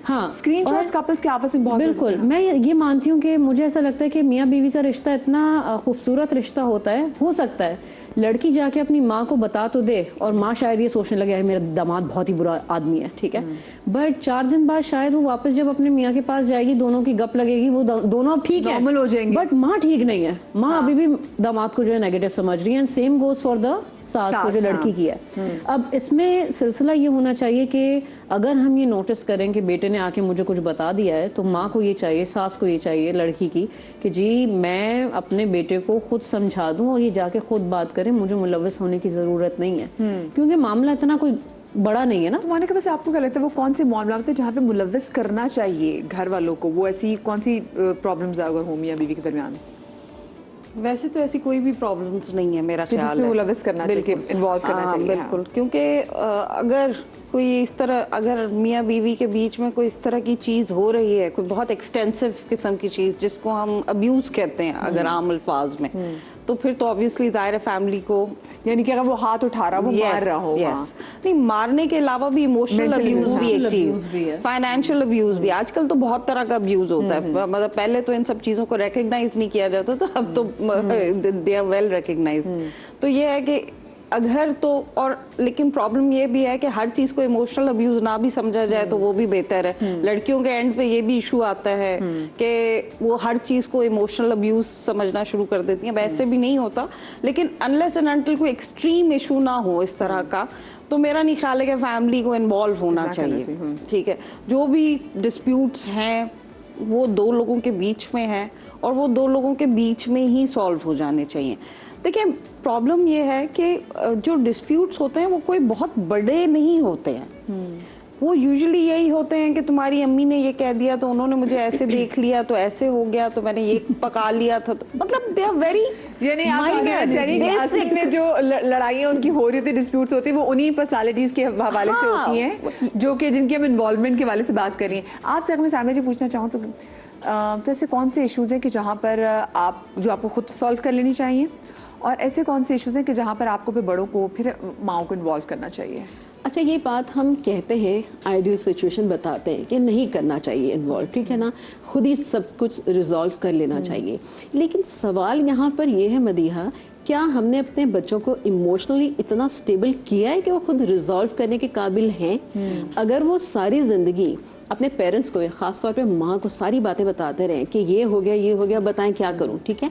D: हाँ
A: स्क्रीनशॉट्स कपल्स के आपस में बहुत
D: बिल्कुल। मैं ये मानती हूँ कि मुझे ऐसा लगता है कि मियाँ बीवी का रिश्ता इतना खूबसूरत रिश्ता होता है, हो सकता है लड़की जाके अपनी माँ को बता तो दे और माँ शायद ये सोचने लगे मेरा दामाद बहुत ही बुरा आदमी है, ठीक है, बट 4 दिन बाद शायद वो वापस जब अपने मियाँ के पास जाएगी, दोनों की गप लगेगी, वो दोनों अब ठीक है,
A: नॉर्मल हो जाएंगे,
D: बट माँ ठीक नहीं है। माँ अभी भी दामाद को जो है नेगेटिव समझ रही है, and same goes for the सास को जो लड़की की है। अब इसमें सिलसिला ये होना चाहिए कि अगर हम ये नोटिस करें कि बेटे ने आके मुझे कुछ बता दिया है, तो माँ को ये चाहिए, सास को ये चाहिए लड़की की कि जी मैं अपने बेटे को खुद समझा दूं और ये जाके खुद बात करें, मुझे मुलव्वस होने की ज़रूरत नहीं है, क्योंकि मामला इतना कोई बड़ा नहीं है ना।
A: तो माने वैसे आपको क्या लगता है वो कौन से मामला होते हैं जहाँ पे मुलव्वस करना चाहिए घर वालों को? वो ऐसी कौन सी प्रॉब्लम्स अगर हो मियां बीवी के दरमियान?
C: वैसे तो ऐसी कोई भी प्रॉब्लम्स नहीं है मेरा ख्याल है,
A: मुलव्वस करना चाहिए, इन्वॉल्व करना चाहिए।
C: बिल्कुल, क्योंकि अगर कोई इस तरह, अगर मियाँ बीवी के बीच में कोई इस तरह की चीज़ हो रही है, कोई बहुत एक्सटेंसिव किस्म की चीज़ जिसको हम अब्यूज़ कहते हैं अगर आम अल्फाज में, तो फिर तो ऑब्वियसली ज़ाहिर है फैमिली को,
A: यानी कि अगर वो हाथ उठा रहा, वो मार रहा होगा।
C: नहीं, मारने के अलावा भी इमोशनल अब्यूज भी एक चीज, फाइनेंशियल अब्यूज भी। आजकल तो बहुत तरह का अब्यूज होता है, मतलब पहले तो इन सब चीजों को रिकॉग्नाइज नहीं किया जाता था, अब तो दे आर वेल रिकॉग्नाइज्ड। तो ये है कि अगर तो, और लेकिन प्रॉब्लम ये भी है कि हर चीज को इमोशनल अब्यूज ना भी समझा जाए तो वो भी बेहतर है। लड़कियों के एंड पे ये भी इशू आता है कि वो हर चीज को इमोशनल अब्यूज समझना शुरू कर देती हैं। वैसे भी नहीं होता, लेकिन अनलेस एंड अनटिल कोई एक्सट्रीम इशू ना हो इस तरह का, तो मेरा नहीं ख्याल है कि फैमिली को इन्वॉल्व होना चाहिए। ठीक है, जो भी डिस्प्यूट्स हैं वो 2 लोगों के बीच में है और वो 2 लोगों के बीच में ही सॉल्व हो जाने चाहिए। देखिए, प्रॉब्लम ये है कि जो डिस्प्यूट्स होते हैं वो कोई बहुत बड़े नहीं होते हैं, वो यूजुअली यही होते हैं कि तुम्हारी अम्मी ने ये कह दिया तो उन्होंने मुझे ऐसे देख लिया तो ऐसे हो गया, तो मैंने ये पका लिया था, तो मतलब दे आर वेरी
A: असल में जो लड़ाइयाँ उनकी हो रही होती है, डिस्प्यूट्स होती है, वो उन्हीं पर्सनालिटीज के हवाले से होती हैं, जो कि जिनकी हम इन्वॉल्वमेंट के हवाले से बात कर रही हैं। आपसे अगर मैं सामने जी पूछना चाहूँ तो ऐसे कौन से इश्यूज हैं कि जहाँ पर आपको खुद सॉल्व कर लेनी चाहिए, और ऐसे कौन से इश्यूज हैं कि जहाँ पर आपको फिर बड़ों को, फिर माओ को इन्वॉल्व करना चाहिए?
E: अच्छा, ये बात हम कहते हैं, आइडियल सिचुएशन बताते हैं कि नहीं करना चाहिए इन्वॉल्व, ठीक है ना, खुद ही सब कुछ रिजॉल्व कर लेना चाहिए। लेकिन सवाल यहाँ पर ये है मदीहा, क्या हमने अपने बच्चों को इमोशनली इतना स्टेबल किया है कि वो खुद रिजॉल्व करने के काबिल हैं? अगर वो सारी ज़िंदगी अपने पेरेंट्स को, ख़ास तौर पे माँ को सारी बातें बताते रहें कि ये हो गया, बताएं क्या करूँ, ठीक है,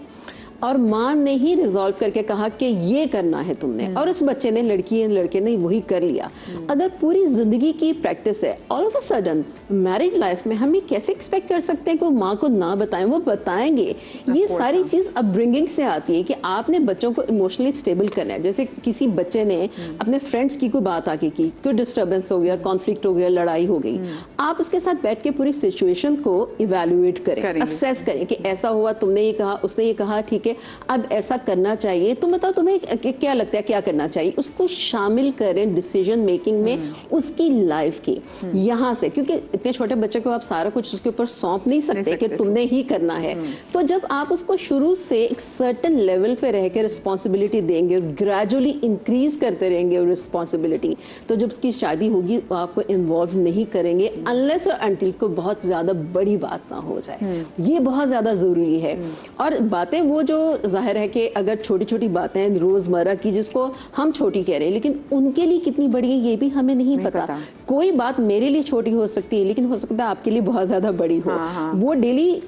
E: और माँ ने ही रिजॉल्व करके कहा कि ये करना है तुमने, और उस बच्चे ने, लड़के ने वही कर लिया। अगर पूरी जिंदगी की प्रैक्टिस है, all of a sudden married life में हम ये कैसे एक्सपेक्ट कर सकते हैं कि वो माँ को ना बताएं? वो बताएंगे। ये सारी चीज़ अपब्रिंगिंग से आती है कि आपने बच्चों को इमोशनली स्टेबल करना है। जैसे किसी बच्चे ने अपने फ्रेंड्स की कोई बात आके की, कोई डिस्टर्बेंस हो गया, कॉन्फ्लिक्ट हो गया, लड़ाई हो गई, आप उसके साथ बैठ के पूरी सिचुएशन को इवेल्युएट करें, असेस करें कि ऐसा हुआ, तुमने ये कहा, उसने ये कहा, ठीक है, अब ऐसा करना चाहिए, तुम बताओ तुम्हें क्या लगता है क्या करना चाहिए, उसको शामिल करें डिसीजन मेकिंग में उसकी लाइफ की। यहाँ से, क्योंकि इतने छोटे बच्चे को आप सारा कुछ उसके ऊपर सौंप नहीं सकते कि तुमने ही करना है। तो जब आप उसको शुरू से एक सर्टेन लेवल पे रह के रिस्पॉन्सिबिलिटी देंगे और ग्रेजुअली इंक्रीज करते रहेंगे रिस्पॉन्सिबिलिटी, तो जब उसकी शादी होगी तो आपको इन्वॉल्व नहीं करेंगे अनलेस और अनटिल को बहुत ज्यादा बड़ी बात ना हो जाए। ये बहुत ज्यादा जरूरी है। और बातें वो जो जाहिर है कि अगर छोटी छोटी बातें रोजमर्रा की जिसको हम छोटी कह रहे हैं, लेकिन उनके लिए कितनी बड़ी है ये भी हमें नहीं पता। कोई बात मेरे लिए छोटी हो सकती है लेकिन हो सकता है आपके लिए बहुत ज्यादा बड़ी हो। वो डेली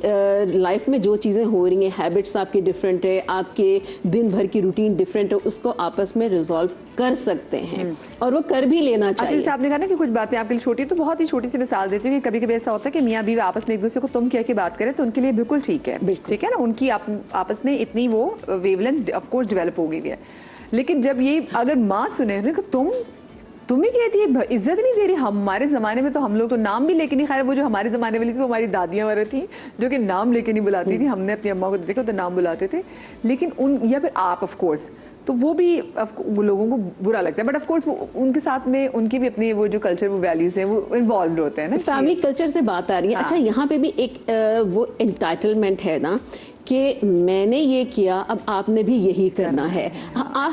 E: लाइफ में जो चीजें हो रही हैं, हैबिट्स आपके डिफरेंट है, आपके दिन भर की रूटीन डिफरेंट है, उसको आपस में रिजॉल्व कर सकते हैं और वो कर भी लेना
A: अच्छा,
E: चाहिए।
A: जैसे आपने कहा ना कि कुछ बातें आपके लिए छोटी है, तो बहुत ही छोटी सी मिसाल देती हूँ कि कभी कभी ऐसा होता है कि मियाँ बीवी आपस में एक दूसरे को तुम कह के बात करें तो उनके लिए बिल्कुल ठीक है, ठीक है ना, उनकी आपस में इतनी वो वेवलेंथ ऑफ कोर्स डेवलप हो गई है। लेकिन जब ये अगर माँ सुने कि तुम ही कहती है, इज्जत नहीं दे रही। हमारे ज़माने में तो हम लोग तो नाम भी लेके नहीं, खैर वो जो हमारे ज़माने वाली थी वो हमारी दादियाँ वगैरह थी जो कि नाम लेके नहीं बुलाती थी, हमने अपनी अम्मा को देखा तो नाम बुलाते थे। लेकिन या फिर आप ऑफ कोर्स, तो वो भी लोगों को बुरा लगता है, बट ऑफ कोर्स वो उनके साथ में उनकी भी अपनी वो जो कल्चर, वो वैल्यूज हैं, वो इन्वॉल्व होते हैं ना।
E: फैमिली कल्चर से बात आ रही है।
A: हाँ।
E: अच्छा, यहाँ पे भी एक वो एंटाइटलमेंट है ना कि मैंने ये किया, अब आपने भी यही करना है।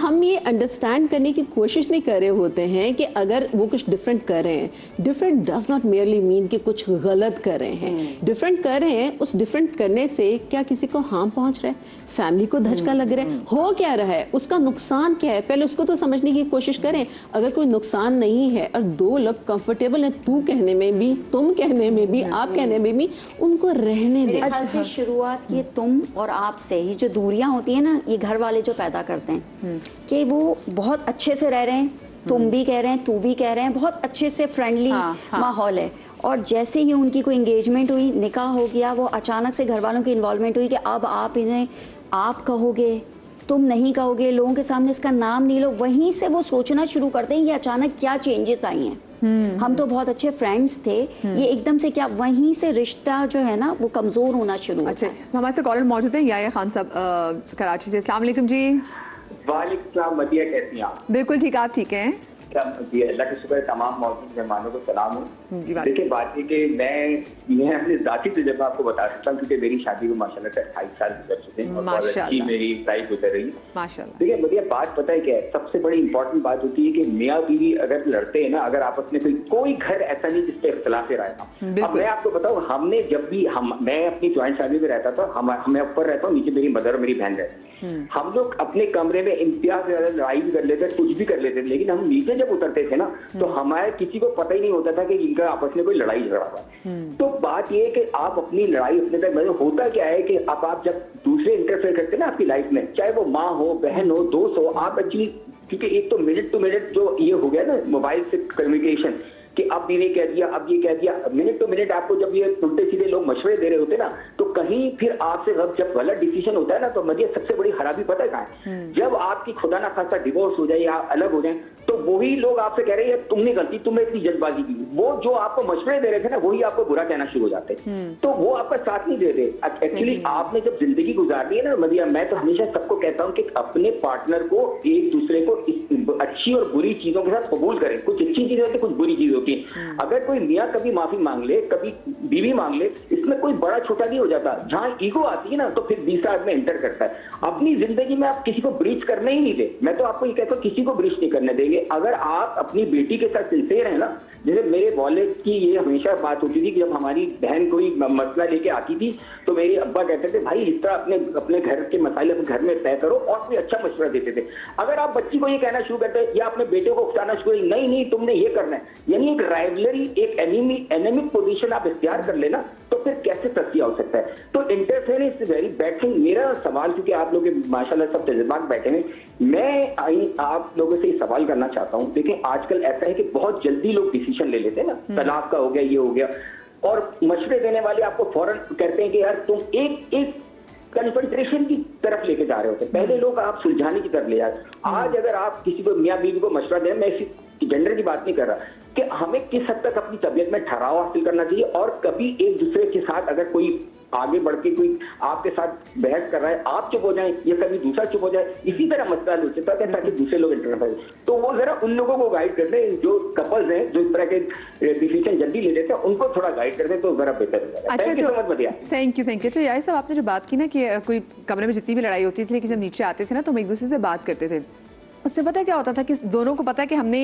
E: हम ये अंडरस्टैंड करने की कोशिश नहीं कर रहे होते हैं कि अगर वो कुछ डिफरेंट कर रहे हैं, different does not merely mean कि कुछ गलत कर रहे हैं। डिफरेंट कर रहे हैं, उस डिफरेंट करने से क्या किसी को हार्म पहुंच रहा है, फैमिली को धचका लग रहा है, हो क्या रहा है, उसका नुकसान क्या है, पहले उसको तो समझने की कोशिश करें। अगर कोई नुकसान नहीं है और दो लोग कंफर्टेबल हैं, तू कहने में भी, तुम कहने में भी, आप कहने में भी, उनको रहने
B: मेरे
E: दें।
B: ख्याल से शुरुआत ये तुम और आप से, ये जो दूरियां होती है ना, ये घर वाले जो पैदा करते हैं कि वो बहुत अच्छे से रह रहे हैं, तुम भी कह रहे हैं, तू भी कह रहे हैं, बहुत अच्छे से फ्रेंडली माहौल है, और जैसे ही उनकी कोई एंगेजमेंट हुई, निकाह हो गया, वो अचानक से घर वालों की इन्वॉल्वमेंट हुई कि अब आप इन्हें आप कहोगे, तुम नहीं कहोगे, लोगों के सामने इसका नाम नहीं लो, वहीं से वो सोचना शुरू करते हैं ये अचानक क्या चेंजेस आई हैं। हम तो बहुत अच्छे फ्रेंड्स थे, ये एकदम से क्या, वहीं से रिश्ता जो है ना वो कमजोर होना शुरू होता
A: अच्छा,
B: है।
A: हमारे साथ कॉलर मौजूद है याया खान साहब कराची से। अस्सलाम वालेकुम जी।
F: वालेकुम सलाम, मदिया कैसी हैं आप?
A: बिल्कुल ठीक, आप ठीक हैं?
F: जी, अल्लाह के शुक्र है, तमाम मौजूद मेहमानों को सलाम
A: जी,
F: हूँ।
A: बात-
F: देखिए, बात ये कि मैं अपने जाती तजुर्बा आपको बता सकता हूँ, क्योंकि मेरी शादी को माशाल्लाह से 28 साल गुजर चुके हैं और बहुत अच्छी
A: माशाल्लाह।
F: मेरी लाइफ गुजर रही है।
A: माशाल्लाह।
F: देखिए मदिया, बात पता है क्या है, सबसे बड़ी इंपॉर्टेंट बात होती है कि मियाँ बीवी अगर लड़ते हैं ना, अगर आपस में कोई घर ऐसा नहीं जिसपे इख्तिलाफ राय ना। अब मैं आपको बताऊँ, हमने जब भी मैं अपनी ज्वाइंट फैमिली में रहता था, मैं ऊपर रहता हूँ, नीचे मेरी मदर और मेरी बहन रहती, हम लोग अपने कमरे में इम्तियाज लड़ाई भी कर लेते, कुछ भी कर लेते, लेकिन हम नीचे जब उतरते थे ना, तो हमारे किसी को पता ही नहीं होता था कि इनका आपस में कोई लड़ाई झगड़ा हुआ है। तो बात ये है कि आप अपनी लड़ाई अपने तक, मतलब होता क्या है कि अब आप जब दूसरे इंटरफेयर करते हैं ना आपकी लाइफ में, चाहे वो माँ हो, बहन हो, दोस्त हो, आप एक्चुअली, क्योंकि एक तो मिनट टू मिनट जो ये हो गया ना मोबाइल से कम्युनिकेशन, कि अब ये कह दिया, अब ये कह दिया, मिनट टू मिनट आपको जब ये उल्टे सीधे लोग मशवरे दे रहे होते ना, तो कहीं फिर आपसे जब गलत डिसीजन होता है ना, तो मदिया सबसे बड़ी खराबी पता है कहाँ है? जब आपकी खुदा ना खासा डिवोर्स हो जाए या अलग हो जाए, तो वही लोग आपसे कह रहे हैं तुमने गलती, तुमने इतनी जल्दबाजी की, वो जो आपको मशवरे दे रहे थे ना, वही आपको बुरा कहना शुरू हो जाते, तो वो आपका साथ नहीं दे रहे। एक्चुअली आपने जब जिंदगी गुजारनी है ना मदिया, मैं तो हमेशा सबको कहता हूँ कि अपने पार्टनर को, एक दूसरे को अच्छी और बुरी चीजों के साथ कबूल करें। कुछ अच्छी चीजें होती है, कुछ बुरी चीजें होती है। अगर कोई मियाँ कभी माफी मांग ले, कभी बीवी मांग ले, इसमें कोई बड़ा छोटा नहीं हो जाता। जहां ईगो आती है ना, तो फिर दूसरा आदमी एंटर करता है। अपनी जिंदगी में आप किसी को ब्रीच करने ही नहीं दे। मैं तो आपको ये कहता हूँ, किसी को ब्रीच नहीं करने देंगे। अगर आप अपनी बेटी के साथ सिंसियर है ना, जैसे मेरे वालिद की ये हमेशा बात होती थी कि जब हमारी बहन कोई मसला लेके आती थी, तो मेरे अब्बा कहते थे, भाई इस तरह अपने घर के मसाइले अपने घर में तय करो, और कोई अच्छा मशवरा देते थे। अगर आप बच्ची को ये कहना शुरू करते हैं या अपने बेटे को उकसाना शुरू, नहीं नहीं तुमने ये करना है, यानी एक राइवलरी, एक एनिमिक पोजीशन आप इख्तियार कर लेना, तो फिर कैसे तस्या हो सकता है? तो interference is very bad thing. मेरा सवाल, क्योंकि आप लोग माशाल्लाह सब तजुर्बात बैठे हैं, मैं आप लोगों से सवाल करना चाहता हूँ। देखिए आजकल ऐसा है कि बहुत जल्दी लोग डिसीजन ले लेते हैं ना, तलाक का हो गया, ये हो गया, और मशवरे देने वाले आपको फौरन कहते हैं कि यार तुम एक कन्फ्रंटेशन की तरफ लेके जा रहे होते। पहले लोग आप सुलझाने की तरफ ले जाते। आज अगर आप किसी को, मियाँ बीवी को मशवरा दें, मैं इसी जेंडर की बात नहीं कर रहा, कि हमें किस हद तक अपनी तबीयत में ठहराव हासिल करना चाहिए, और कभी एक दूसरे के साथ अगर कोई आगे बढ़ के कोई आपके साथ बहस कर रहा है, आप चुप हो जाएं या कभी दूसरा चुप हो जाए, इसी तरह मसला हो सकता है ताकि दूसरे लोग इंटरफेयर करें। तो वो जरा उन लोगों को गाइड कर दें, जो कपल्स हैं जो इस तरह के डिसीजन जल्दी ले लेते हैं, उनको थोड़ा गाइड कर दें तो जरा बेहतर हो जाएगा। Thank you so much मदिया।
A: Thank you. अच्छा यार साहब, आपने जो बात की ना कि कोई कमरे में जितनी भी लड़ाई होती थी, लेकिन जब नीचे आते थे ना तो हम एक दूसरे से बात करते थे, उसमें पता है क्या होता था कि दोनों को पता है कि हमने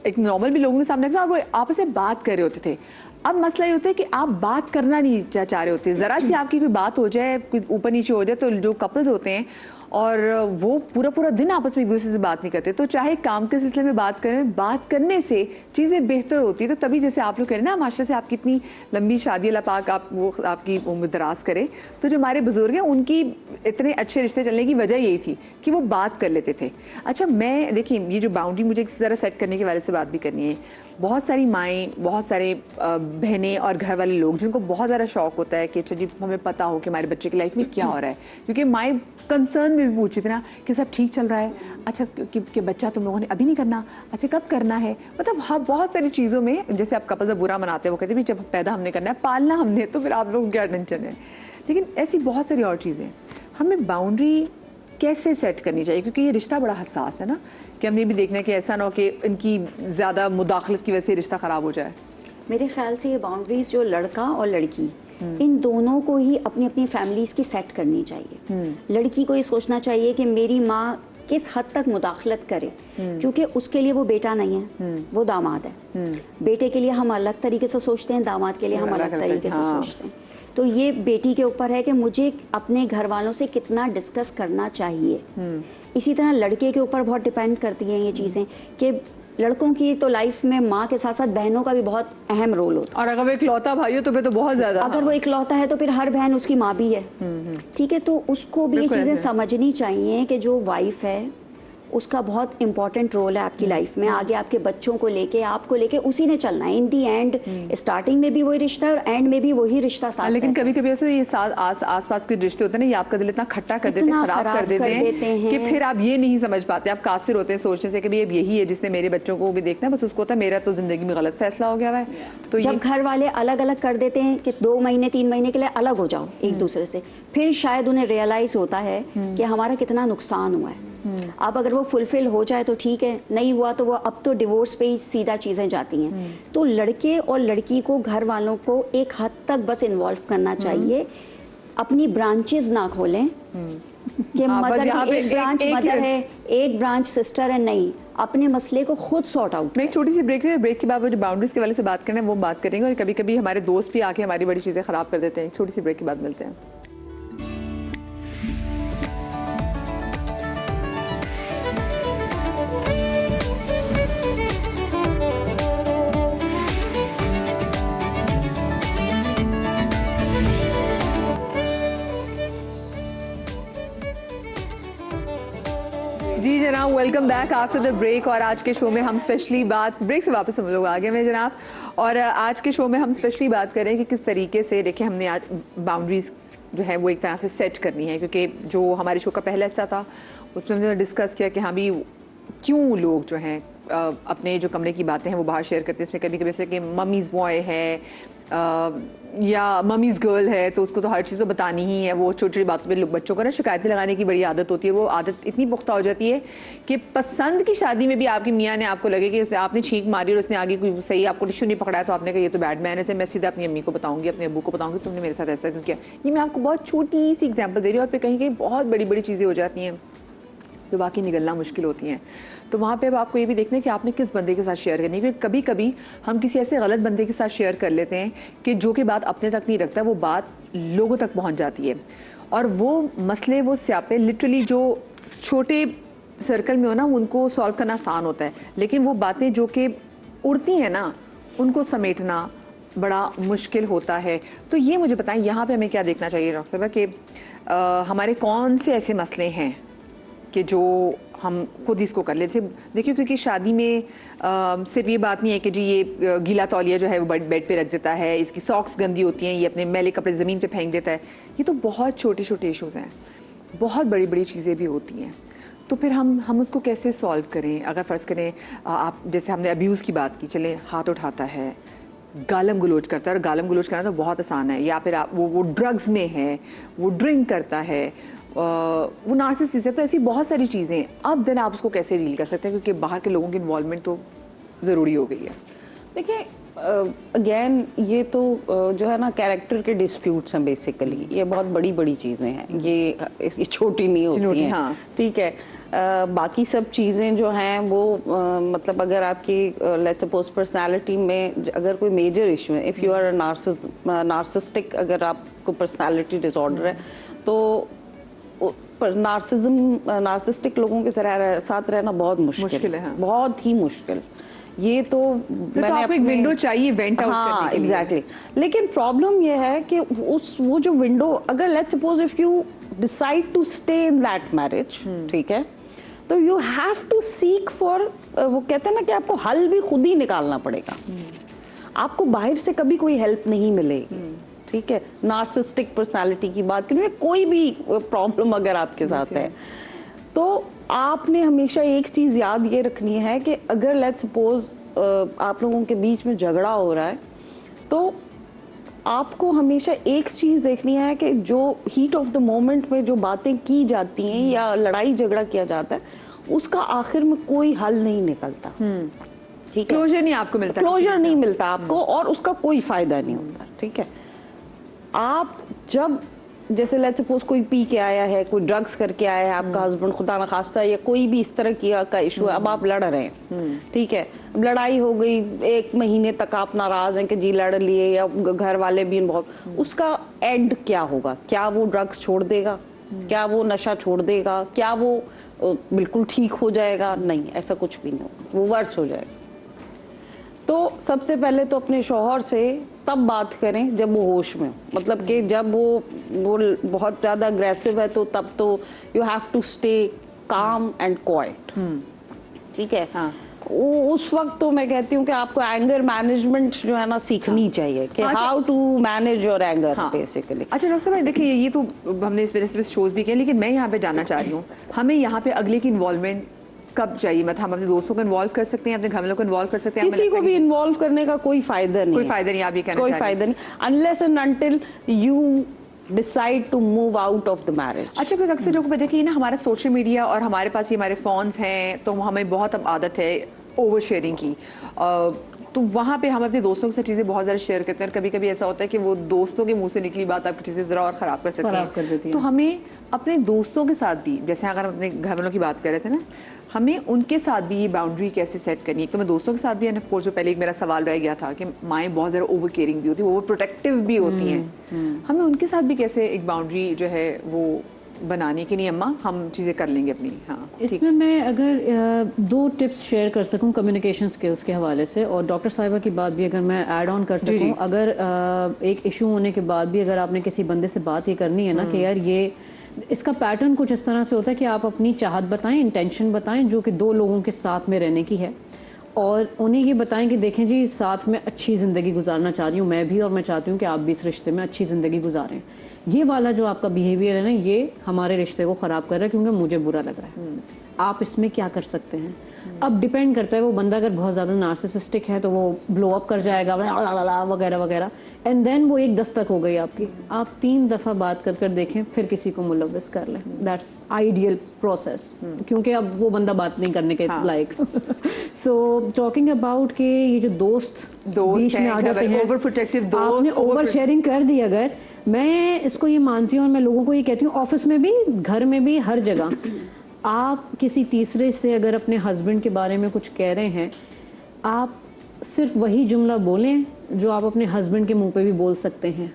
A: एक नॉर्मल भी लोगों के सामने था, वो आपस में बात कर रहे होते थे। अब मसला ये होता है कि आप बात करना नहीं चाह रहे होते, ज़रा सी आपकी कोई बात हो जाए, कोई ऊपर नीचे हो जाए, तो जो कपल्स होते हैं और वो पूरा पूरा दिन आपस में एक दूसरे से बात नहीं करते, तो चाहे काम के सिलसिले में बात करें, बात करने से चीज़ें बेहतर होती है। तो तभी जैसे आप लोग कह रहे हैं ना, माशा से आपकी इतनी लंबी शादी, अल्लाह पाक आप वो आपकी उम्र दराज करे। तो जो हमारे बुजुर्ग हैं उनकी इतने अच्छे रिश्ते चलने की वजह यही थी कि वो बात कर लेते थे। अच्छा, मैं देखिए ये जो बाउंड्री मुझे ज़रा सेट करने के वाले से बात भी करनी है। बहुत सारी माएँ, बहुत सारे बहनें और घर वाले लोग जिनको बहुत ज़्यादा शौक होता है कि अच्छा जी हमें पता हो कि हमारे बच्चे की लाइफ में क्या हो रहा है, क्योंकि माएँ कंसर्न में भी पूछती थी ना कि सब ठीक चल रहा है, अच्छा कि बच्चा तुम लोगों ने अभी नहीं करना, अच्छा कब करना है। मतलब हाँ, बहुत सारी चीज़ों में जैसे आप कपल से बुरा मनाते हैं, वो कहते हैं जब पैदा हमने करना है, पालना हमने, तो फिर आप लोगों को क्या टेंशन है। लेकिन ऐसी बहुत सारी और चीज़ें, हमें बाउंड्री कैसे सेट करनी चाहिए, क्योंकि ये रिश्ता बड़ा हसास है ना, कि हमने भी देखना है कि ऐसा ना हो कि इनकी ज़्यादा मुदाखलत की वजह से रिश्ता ख़राब हो जाए।
B: मेरे ख्याल से ये बाउंड्रीज जो लड़का और लड़की इन दोनों को ही अपनी अपनी फैमिलीज की सेट करनी चाहिए। लड़की को ये सोचना चाहिए कि मेरी माँ किस हद तक मुदाखलत करे, क्योंकि उसके लिए वो बेटा नहीं है, वो दामाद है। बेटे के लिए हम अलग तरीके से सोचते हैं, दामाद के लिए हम अलग तरीके से सोचते हैं। तो ये बेटी के ऊपर है कि मुझे अपने घर वालों से कितना डिस्कस करना चाहिए। इसी तरह लड़के के ऊपर बहुत डिपेंड करती हैं ये चीज़ें कि लड़कों की तो लाइफ में माँ के साथ साथ बहनों का भी बहुत अहम रोल होता है।
A: और अगर वो इकलौता भाई हो तो फिर तो बहुत ज़्यादा।
B: अगर वो इकलौता है तो फिर हर बहन उसकी माँ भी है, ठीक है। तो उसको भी ये चीज़ें समझनी चाहिए कि जो वाइफ है उसका बहुत इंपॉर्टेंट रोल है आपकी लाइफ में। आगे आपके बच्चों को लेके, आपको लेके उसी ने चलना है। इन दी एंड स्टार्टिंग में भी वही रिश्ता है और एंड में भी वही रिश्ता साथ।
A: लेकिन कभी कभी ऐसे ये आस पास के रिश्ते होते हैं ना, ये आपका दिल इतना खट्टा कर देते हैं, खराब कर देते हैं कि फिर आप ये नहीं समझ पाते, आप कासिर होते हैं सोचने से कि भाई अब यही है जिसने मेरे बच्चों को भी देखना है, बस उसको होता है मेरा तो जिंदगी में गलत फैसला हो गया है। तो
B: जब घर वाले अलग अलग कर देते हैं कि 2 महीने 3 महीने के लिए अलग हो जाओ एक दूसरे से, फिर शायद उन्हें रियलाइज होता है कि हमारा कितना नुकसान हुआ है। अब अगर वो फुलफिल हो जाए तो ठीक है, नहीं हुआ तो वो अब तो डिवोर्स पे ही सीधा चीज़ें जाती हैं। तो लड़के और लड़की को घर वालों को एक हद तक बस इन्वॉल्व करना चाहिए। अपनी ब्रांचेस ना खोलें कि मदर एक ब्रांच मदर है, एक ब्रांच सिस्टर है, नहीं, अपने मसले को खुद सॉर्ट आउट।
A: मैं एक छोटी सी ब्रेक है, ब्रेक के बाद वो जो बाउंड्रीज के वाले से बात करना है वो बात करेंगे, और कभी कभी हमारे दोस्त भी आके हमारी बड़ी चीज़ें ख़राब कर देते हैं। छोटी सी ब्रेक के बाद मिलते हैं। जी जनाब, welcome back after the break. और आज के शो में हम स्पेशली बात, ब्रेक से वापस हम लोग आगे में जनाब, और आज के शो में हम स्पेशली बात करें कि किस तरीके से, देखिए हमने आज बाउंड्रीज जो है वो एक तरह से सेट करनी है, क्योंकि जो हमारे शो का पहला हिस्सा था उसमें हमने डिस्कस किया कि हाँ भी क्यों लोग जो हैं अपने जो कमरे की बातें हैं वो बाहर शेयर करते हैं। इसमें कभी कभी जैसे कि मम्मीज़ बॉय है या मम्मीज़ गर्ल है, तो उसको तो हर चीज़ तो बतानी ही है। वो छोटी छोटी बातों पे लोग बच्चों को ना शिकायतें लगाने की बड़ी आदत होती है। वो आदत इतनी पुख्ता हो जाती है कि पसंद की शादी में भी आपकी मियाँ ने आपको लगे कि आपने छींक मारी और उसने आगे कोई सही आपको टिश्यू नहीं पकड़ाया, तो आपने कहा ये तो बैड मैनर्स है, मैं सीधा अपनी अम्मी को बताऊंगी, अपने अब्बू को बताऊंगी, तुमने मेरे साथ ऐसा क्यों किया। ये मैं आपको बहुत छोटी सी एग्जाम्पल दे रही हूँ, और फिर कहीं कहीं बहुत बड़ी बड़ी चीज़ें हो जाती हैं जो बाकी निकलना मुश्किल होती हैं। तो वहाँ पे अब आपको ये भी देखना है कि आपने किस बंदे के साथ शेयर करनी है, क्योंकि कभी कभी हम किसी ऐसे गलत बंदे के साथ शेयर कर लेते हैं कि जो कि बात अपने तक नहीं रखता, वो बात लोगों तक पहुँच जाती है, और वो मसले, वो स्यापे लिटरली जो छोटे सर्कल में हो ना उनको सॉल्व करना आसान होता है, लेकिन वो बातें जो कि उड़ती हैं ना उनको समेटना बड़ा मुश्किल होता है। तो ये मुझे बताएं, यहाँ पे हमें क्या देखना चाहिए डॉक्टर साहब कि हमारे कौन से ऐसे मसले हैं कि जो हम खुद इसको कर लेते। देखिए क्योंकि शादी में सिर्फ ये बात नहीं है कि जी ये गीला तौलिया जो है वो बेड पे रख देता है, इसकी सॉक्स गंदी होती हैं, ये अपने मैले कपड़े ज़मीन पे फेंक देता है। ये तो बहुत छोटे छोटे इश्यूज़ हैं, बहुत बड़ी बड़ी चीज़ें भी होती हैं। तो फिर हम उसको कैसे सॉल्व करें? अगर फ़र्ज़ करें आप, जैसे हमने अब्यूज़ की बात की, चलें हाथ उठाता है, गालम गलोच करता है, और गालम गलोच करना तो बहुत आसान है, या फिर आप वो ड्रग्स में है, वो ड्रिंक करता है, वो नार्सिसिस्ट है, तो ऐसी बहुत सारी चीज़ें। अब देन आप उसको कैसे डील कर सकते हैं, क्योंकि बाहर के लोगों की इन्वॉल्वमेंट तो ज़रूरी हो गई है।
C: देखिए अगेन ये तो जो है ना कैरेक्टर के डिस्प्यूट्स हैं बेसिकली, ये बहुत बड़ी बड़ी चीज़ें हैं, ये छोटी नहीं होती हैं।
A: हाँ।
C: ठीक है। बाकी सब चीज़ें जो हैं वो मतलब अगर आपकी लेट्स सपोज पर्सनालिटी में अगर कोई मेजर इशू है, इफ़ यू आर नार्सिस्टिक, अगर आपको पर्सनालिटी डिसऑर्डर है तो नार्सिस्टिक लोगों के साथ रहना बहुत मुश्किल है, बहुत ही मुश्किल। ये तो मैंने
A: आपको एक विंडो चाहिए वेंट आउट करने के लिए।
C: एग्जैक्टली। लेकिन प्रॉब्लम ये है कि वो जो विंडो, अगर let's suppose if you decide to stay in that marriage, ठीक है, तो you have to seek for, वो कहते हैं ना कि आपको हल भी खुद ही निकालना पड़ेगा। आपको बाहर से कभी कोई हेल्प नहीं मिलेगी। ठीक है। नार्सिस्टिक पर्सनालिटी की बात करें, कोई भी प्रॉब्लम अगर आपके साथ है, तो आपने हमेशा एक चीज़ याद ये रखनी है कि अगर लेट्स सपोज आप लोगों के बीच में झगड़ा हो रहा है, तो आपको हमेशा एक चीज़ देखनी है कि जो हीट ऑफ द मोमेंट में जो बातें की जाती हैं या लड़ाई झगड़ा किया जाता है, उसका आखिर में कोई हल नहीं निकलता। ठीक है।
A: क्लोजर नहीं आपको मिलता,
C: क्लोजर नहीं मिलता आपको, और उसका कोई फायदा नहीं होता। ठीक है। आप जब जैसे लेट्स सपोज कोई पी के आया है, कोई ड्रग्स करके आया है, आपका हस्बैंड खुदा न खास्ता, या कोई भी इस तरह का इशू है, अब आप लड़ रहे हैं, ठीक है, अब लड़ाई हो गई, 1 महीने तक आप नाराज हैं कि जी लड़ लिए, या घर वाले भी इन्वॉल्व, उसका एंड क्या होगा? क्या वो ड्रग्स छोड़ देगा? क्या वो नशा छोड़ देगा? क्या वो बिल्कुल ठीक हो जाएगा? नहीं, ऐसा कुछ भी नहीं होगा, वो वर्स हो जाएगा। तो सबसे पहले तो अपने शौहर से तब बात करें जब वो होश में हो, मतलब कि जब वो बहुत ज़्यादा अग्रेसिव है, तो तब तो you have to stay calm and quiet. ठीक है।
A: हाँ।
C: उस वक्त तो मैं कहती हूँ कि आपको एंगर मैनेजमेंट जो है ना सीखनी चाहिए कि how to manage your anger basically.
A: अच्छा डॉक्टर साहब, देखिए ये तो हमने इस वजह से शोज भी किए, लेकिन मैं यहाँ पे जानना चाह रही हूँ, हमें यहाँ पे अगले की इन्वॉल्वमेंट कब चाहिए? मतलब हम अपने दोस्तों को इन्वॉल्व कर सकते हैं, अपने घर वालों को इन्वॉल्व कर सकते हैं?
C: किसी को भी इन्वॉल्व करने का कोई फायदा नहीं,
A: कोई फायदा नहीं, आप ये कहना
C: कोई
A: चाह रहे हैं?
C: फायदा नहीं, unless and until you decide to move out of the marriage.
A: अच्छा, क्योंकि अक्सर लोगों को देखिए ना, हमारा सोशल मीडिया और हमारे पास ये हमारे फोन्स हैं, तो हमें बहुत अब आदत है ओवर शेयरिंग की, तो वहाँ पे हम अपने दोस्तों के साथ चीज़ें बहुत ज़्यादा शेयर करते हैं, और कभी कभी ऐसा होता है कि वो दोस्तों के मुंह से निकली बात आपकी चीज़ें ज़रा और ख़राब कर सकती है। तो हमें अपने दोस्तों के साथ भी, जैसे अगर हम अपने घर वालों की बात कर रहे थे ना, हमें उनके साथ भी ये बाउंड्री कैसे सेट करनी है? तो मैं दोस्तों के साथ भी, एंड ऑफ कोर्स जो पहले एक मेरा सवाल रह गया था कि माएँ बहुत ज़्यादा ओवर केयरिंग भी होती है, ओवर प्रोटेक्टिव भी होती हैं, हमें उनके साथ भी कैसे एक बाउंड्री जो है वो बनाने की? नहीं अम्मा, हम चीज़ें कर लेंगे अपनी। हाँ,
D: इसमें मैं अगर 2 टिप्स शेयर कर सकूं कम्युनिकेशन स्किल्स के हवाले से, और डॉक्टर साहिबा की बात भी अगर मैं ऐड ऑन कर सकूं, अगर एक इशू होने के बाद भी अगर आपने किसी बंदे से बात ये करनी है ना कि यार ये, इसका पैटर्न कुछ इस तरह से होता है कि आप अपनी चाहत बताएं, इंटेंशन बताएं, जो कि 2 लोगों के साथ में रहने की है, और उन्हें ये बताएं कि देखें जी, साथ में अच्छी ज़िंदगी गुजारना चाह रही हूँ मैं भी, और मैं चाहती हूँ कि आप भी इस रिश्ते में अच्छी ज़िंदगी गुजारें। ये वाला जो आपका बिहेवियर है ना, ये हमारे रिश्ते को ख़राब कर रहा है, क्योंकि मुझे बुरा लग रहा है। आप इसमें क्या कर सकते हैं? अब डिपेंड करता है, वो बंदा अगर बहुत ज़्यादा नार्सिसिस्टिक है तो वो ब्लो अप कर जाएगा वगैरह वगैरह, एंड देन वो एक दस्तक हो गई आपकी। आप 3 दफ़ा बात कर कर देखें, फिर किसी को मुलव्वस कर लें, दैट्स आइडियल प्रोसेस, क्योंकि अब वो बंदा बात नहीं करने के लायक। सो टॉकिंग अबाउट के ये जो दोस्त बीच में आ जाते हैं,
A: ओवर प्रोटेक्टिव दोस्त,
D: आपने ओवर शेयरिंग कर दी, अगर मैं इसको ये मानती हूँ और मैं लोगों को ये कहती हूँ, ऑफिस में भी, घर में भी, हर जगह, आप किसी तीसरे से अगर अपने हस्बैंड के बारे में कुछ कह रहे हैं, आप सिर्फ वही जुमला बोलें जो आप अपने हस्बैंड के मुंह पे भी बोल सकते हैं।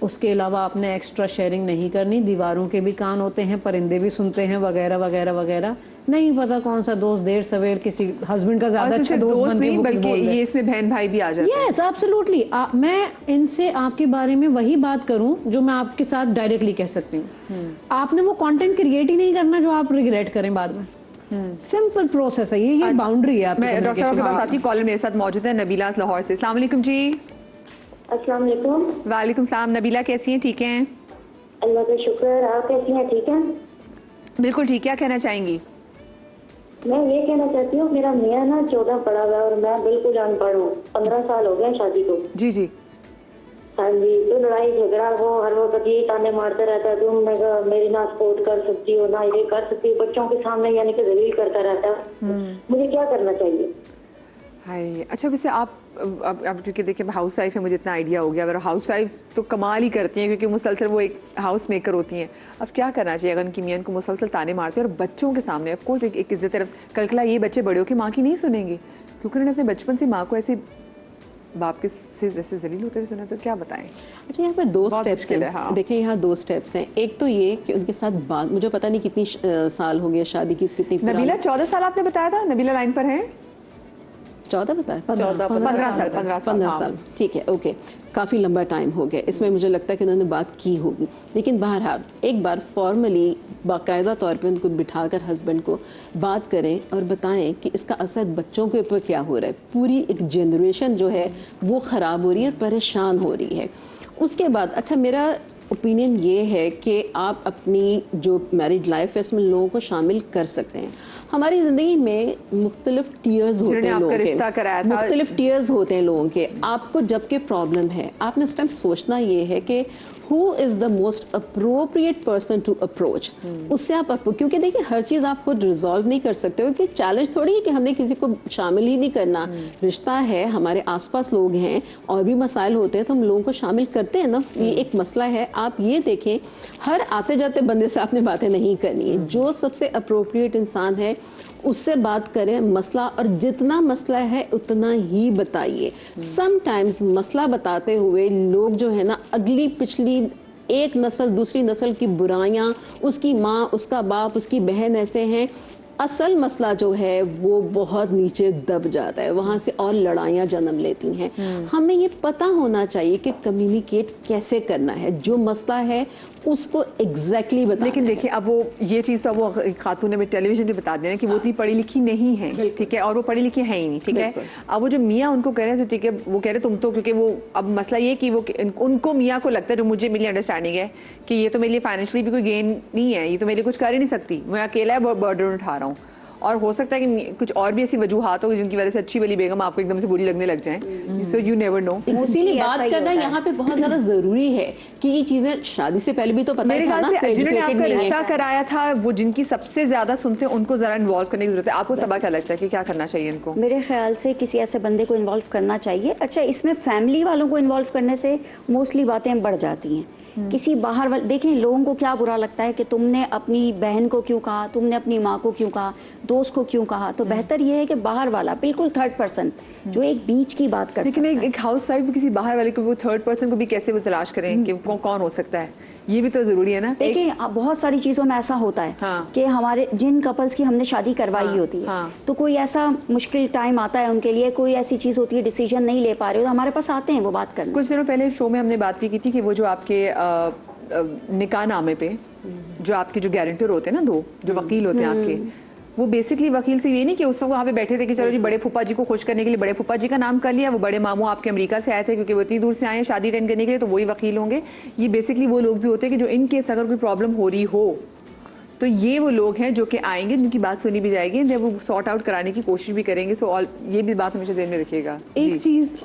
D: उसके अलावा आपने एक्स्ट्रा शेयरिंग नहीं करनी। दीवारों के भी कान होते हैं, परिंदे भी सुनते हैं, वगैरह वगैरह वगैरह। नहीं पता कौन सा दोस्त देर सवेर किसी हस्बैंड का ज्यादा अच्छा दोस्त बन
A: नहीं, बल्कि ये इसमें बहन भाई भी आ जाते हैं।
D: Yes, absolutely. मैं इनसे आपके बारे में वही बात करूं जो मैं आपके साथ डायरेक्टली कह सकती हूँ। आपने वो कंटेंट क्रिएट ही नहीं करना जो आप रिग्रेट करें बाद में। सिंपल प्रोसेस है ये बाउंड्री है।
A: मैं डॉक्टर साहब के पास आती हूँ, कॉलर मेरे साथ मौजूद है नबीला लाहौर से। अस्सलाम वालेकुम जी।
G: अस्सलाम वालेकुम।
A: वालेकुम सलाम। नबीला कैसी हैं? ठीक हैं,
G: अल्लाह का शुक्र। आप कैसी हैं? ठीक हैं,
A: बिल्कुल ठीक। क्या कहना चाहेंगी?
G: मैं ये कहना चाहती हूँ, मेरा मियाँ ना 14 पढ़ा हुआ है और मैं बिल्कुल अनपढ़ हूँ। 15 साल हो गए शादी को।
A: जी जी।
G: हाँ जी। तो लड़ाई झगड़ा वो हर वक्त यही ताने मारता रहता है, तुम मेरी ना सपोर्ट कर सकती हो, ना ये कर सकती हो, बच्चों के सामने यानी कि जलील करता रहता है। मुझे क्या करना चाहिए?
A: हाय अच्छा वैसे आप अब क्योंकि देखिए हाउस वाइफ है, मुझे इतना आइडिया हो गया, अगर हाउस वाइफ तो कमाल ही करती हैं क्योंकि मुसलसल वो एक हाउस मेकर होती हैं। अब क्या करना चाहिए अगर उनकी मियां को मुसलसल ताने मारते हैं और बच्चों के सामने ऑफ कोर्स एक इज्जत तरफ कल ये बच्चे बड़े होकर माँ की नहीं सुनेंगे क्योंकि उन्होंने अपने बचपन से माँ को ऐसे बाप के से वैसे जलील होते हुए सुना, तो क्या बताएं?
E: अच्छा यहाँ पे दो
A: बहुत
E: स्टेप्स
A: मुश्किल
E: हैं।
A: है, हाँ।
E: देखिए यहाँ 2 स्टेप्स हैं। एक तो ये कि उनके साथ बात, मुझे पता नहीं कितनी साल हो गया शादी की, कितनी पुरानी।
A: नबीला 14 साल आपने बताया था, नबीला लाइन पर है?
E: 14 बताया?
A: 15
E: 15
A: हाँ।
E: साल, ठीक है, ओके। काफ़ी लंबा टाइम हो गया, इसमें मुझे लगता है कि उन्होंने बात की होगी। लेकिन बहरहाल एक बार फॉर्मली बाकायदा तौर पे उनको बिठाकर हस्बैंड को बात करें और बताएं कि इसका असर बच्चों के ऊपर क्या हो रहा है। पूरी एक जनरेशन जो है वो ख़राब हो रही है और परेशान हो रही है। उसके बाद अच्छा मेरा ओपिनियन ये है कि आप अपनी जो मैरिड लाइफ है इसमें लोगों को शामिल कर सकते हैं। हमारी ज़िंदगी में मुख्तलिफ टीयर्स होते हैं लोगों के, मुख्तलिफ टीयर्स होते हैं लोगों के। आपको जब के प्रॉब्लम है आपने उस टाइम सोचना ये है कि who is the most appropriate person to approach, उससे आप क्योंकि देखिए हर चीज़ आप खुद रिजॉल्व नहीं कर सकते हो कि चैलेंज थोड़ी है कि हमने किसी को शामिल ही नहीं करना। रिश्ता है, हमारे आसपास लोग हैं और भी मसाइल होते हैं तो हम लोगों को शामिल करते हैं ना, ये एक मसला है। आप ये देखें हर आते जाते बंदे से आपने बातें नहीं करनी है, जो सबसे अप्रोप्रिएट इंसान है उससे बात करें मसला, और जितना मसला है उतना ही बताइए। समटाइम्स मसला बताते हुए लोग जो है ना अगली पिछली एक नस्ल दूसरी नस्ल की बुराइयां, उसकी माँ उसका बाप उसकी बहन ऐसे हैं, असल मसला जो है वो बहुत नीचे दब जाता है, वहाँ से और लड़ाइयाँ जन्म लेती हैं। हमें ये पता होना चाहिए कि कम्युनिकेट कैसे करना है, जो मसला है उसको एग्जैक्टली बताना।
A: लेकिन देखिए अब वो ये चीज़ तो वो खातून ने टेलीविजन पे बता दिया कि वो इतनी पढ़ी लिखी नहीं है, ठीक है, और वो पढ़ी लिखी है ही नहीं, ठीक है। अब वो जो मियाँ उनको कह रहे थे, ठीक है, वो कह रहे तुम तो, क्योंकि वो अब मसला ये कि वो उनको मियाँ को लगता है, जो मुझे मेरी अंडरस्टैंडिंग है कि ये तो मेरे लिए फाइनेंशियली भी कोई गेन नहीं है, ये तो मेरे लिए कुछ कर ही नहीं सकती, मैं अकेला बर्डन उठा रहा हूँ। और हो सकता है कि कुछ और भी ऐसी वजूहात हो जिनकी वजह से अच्छी वाली बेगम आपको एकदम से बुरी लगने लग जाएं, सो यू नेवर नो।
E: इसीलिए बात करना यहाँ पे बहुत ज्यादा जरूरी है कि ये चीजें शादी से पहले भी तो पता ही था ना,
A: जिन्होंने आपका रिश्ता कराया था वो जिनकी सबसे ज्यादा सुनते हैं उनको जरा इन्वॉल्व करने की जरूरत है। आपको सबा क्या लगता है कि क्या करना चाहिए इनको?
B: मेरे ख्याल से किसी ऐसे बंदे को इन्वॉल्व करना चाहिए। अच्छा इसमें फैमिली वालों को इन्वॉल्व करने से मोस्टली बातें बढ़ जाती हैं। किसी बाहर वाले, देखें लोगों को क्या बुरा लगता है कि तुमने अपनी बहन को क्यों कहा, तुमने अपनी माँ को क्यों कहा, दोस्त को क्यों कहा। तो बेहतर यह है कि बाहर वाला बिल्कुल थर्ड पर्सन जो एक बीच की बात कर सकता है।
A: लेकिन एक हाउस वाइफ किसी बाहर वाले को, वो थर्ड पर्सन को भी कैसे वो तलाश करें कि कौन हो सकता है, ये भी तो जरूरी है ना।
B: देखिए बहुत सारी चीजों में ऐसा होता है कि हमारे जिन कपल्स की हमने शादी करवाई होती है तो कोई ऐसा मुश्किल टाइम आता है उनके लिए, कोई ऐसी चीज होती है डिसीजन नहीं ले पा रहे हो, तो हमारे पास आते हैं वो बात करने।
A: कुछ दिनों पहले शो में हमने बात की थी कि वो जो आपके निकाह नामे पे जो आपके जो गारंटर होते हैं ना, दो जो वकील होते हैं आपके, वो बेसिकली वकील से ये नहीं कि उस वक्त वहाँ पे बैठे थे कि चलो जी बड़े फूफा जी को खुश करने के लिए बड़े फूफा जी का नाम कर लिया, वो बड़े मामू आपके अमेरिका से आए थे क्योंकि वो इतनी दूर से आए हैं शादी अटेंड करने के लिए, तो वही वकील होंगे। ये बेसिकली वो लोग भी होते हैं कि जो इन केस अगर कोई प्रॉब्लम हो रही हो तो ये वो लोग हैं जो कि आएंगे, जिनकी बात सुनी भी जाएगी, जब वो सॉर्ट आउट कराने की कोशिश भी करेंगे। सो ऑल ये भी बात हमेशा ध्यान में रखिएगा।
C: एक चीज़